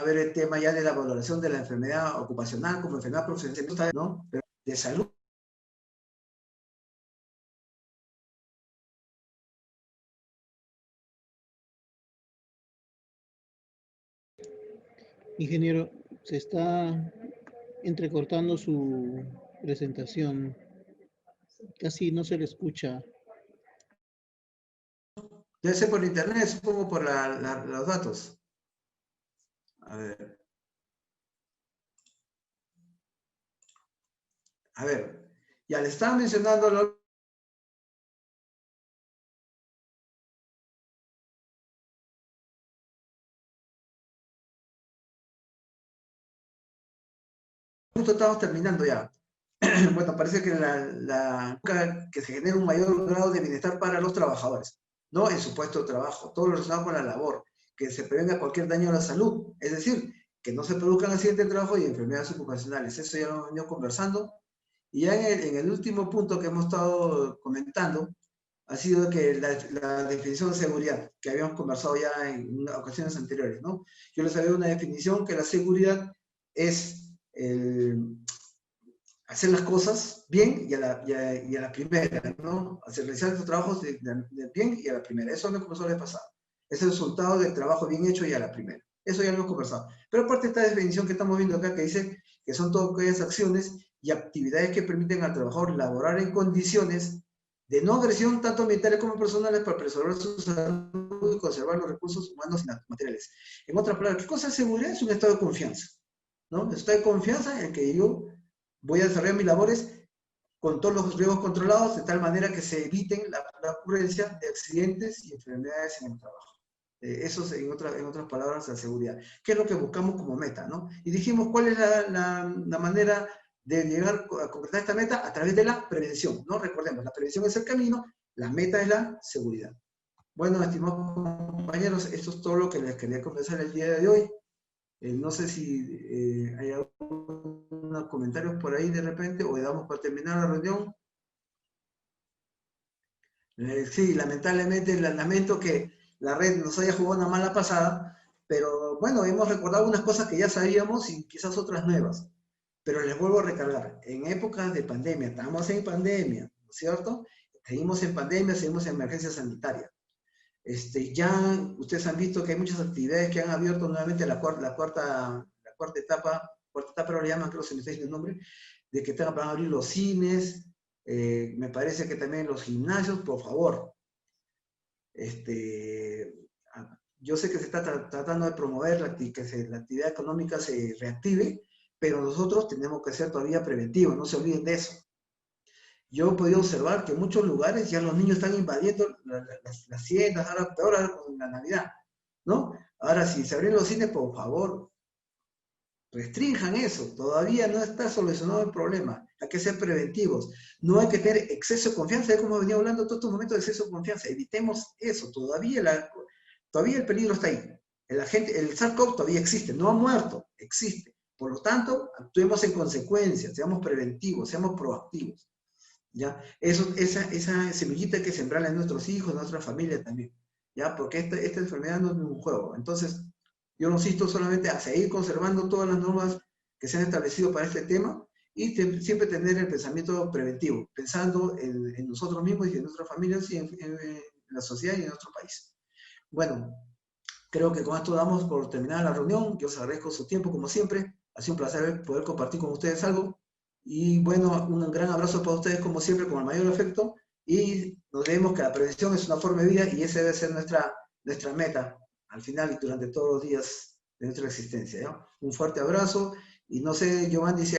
ver el tema ya de la valoración de la enfermedad ocupacional como enfermedad profesional, ¿no? Pero de salud. Ingeniero, se está entrecortando su presentación. Casi no se le escucha. Debe ser por internet, supongo por los datos. A ver. A ver. Ya le estaba mencionando lo justo estamos terminando ya. Bueno, parece que que se genere un mayor grado de bienestar para los trabajadores, ¿no? En su puesto de trabajo, todo lo relacionado con la labor, que se prevenga cualquier daño a la salud, es decir, que no se produzcan accidentes de trabajo y enfermedades ocupacionales. Eso ya lo hemos venido conversando. Y ya en el último punto que hemos estado comentando, ha sido que la definición de seguridad, que habíamos conversado ya en ocasiones anteriores, ¿no? Yo les había dado una definición que la seguridad es hacer las cosas bien y a la primera, ¿no? Realizar los trabajos de bien y a la primera. Eso no conversó la vez pasada. Es el resultado del trabajo bien hecho y a la primera. Eso ya lo hemos conversado. Pero aparte de esta definición que estamos viendo acá, que dice que son todas aquellas acciones y actividades que permiten al trabajador laborar en condiciones de no agresión tanto ambientales como personales para preservar su salud y conservar los recursos humanos y materiales. En otras palabras, ¿qué cosa es seguridad? Es un estado de confianza, ¿no? Un estado de confianza en el que yo voy a desarrollar mis labores con todos los riesgos controlados de tal manera que se eviten la ocurrencia de accidentes y enfermedades en el trabajo. Eso es, en otras palabras, la seguridad. ¿Qué es lo que buscamos como meta, no? Y dijimos, ¿cuál es la manera de llegar a concretar esta meta? A través de la prevención, ¿no? Recordemos, la prevención es el camino, la meta es la seguridad. Bueno, estimados compañeros, esto es todo lo que les quería conversar el día de hoy. No sé si hay algunos comentarios por ahí de repente, o le damos para terminar la reunión. Sí, lamentablemente, lamento que la red nos haya jugado una mala pasada, pero bueno, hemos recordado unas cosas que ya sabíamos y quizás otras nuevas. Pero les vuelvo a recargar, en épocas de pandemia, estamos en pandemia, ¿no es cierto? Seguimos en pandemia, seguimos en emergencia sanitaria. Ya ustedes han visto que hay muchas actividades que han abierto nuevamente la cuarta etapa, pero le llaman, creo que se me está diciendo el nombre, de que van a abrir los cines, me parece que también los gimnasios, por favor. Yo sé que se está tratando de promover que la actividad económica se reactive, pero nosotros tenemos que ser todavía preventivos, no se olviden de eso. Yo he podido observar que en muchos lugares ya los niños están invadiendo las tiendas, ahora con la Navidad, ¿no? Ahora, si se abren los cines, por favor, restrinjan eso. Todavía no está solucionado el problema. Hay que ser preventivos. No hay que tener exceso de confianza. Es como venía hablando todos estos momentos de exceso de confianza. Evitemos eso. Todavía el peligro está ahí. El SARS-CoV todavía existe. No ha muerto. Existe. Por lo tanto, actuemos en consecuencia. Seamos preventivos. Seamos proactivos. ¿Ya? Esa semillita hay que sembrarla en nuestros hijos, en nuestra familia también, ¿ya? Porque esta enfermedad no es un juego. Entonces, yo nos insto solamente a seguir conservando todas las normas que se han establecido para este tema y siempre tener el pensamiento preventivo, pensando en nosotros mismos y en nuestras familias y en la sociedad y en nuestro país. Bueno, creo que con esto damos por terminada la reunión. Yo os agradezco su tiempo como siempre. Ha sido un placer poder compartir con ustedes algo. Y bueno, un gran abrazo para ustedes como siempre, con el mayor afecto. Y nos vemos que la prevención es una forma de vida y esa debe ser nuestra meta al final y durante todos los días de nuestra existencia, ¿ya? Un fuerte abrazo. Y no sé, Giovanni, si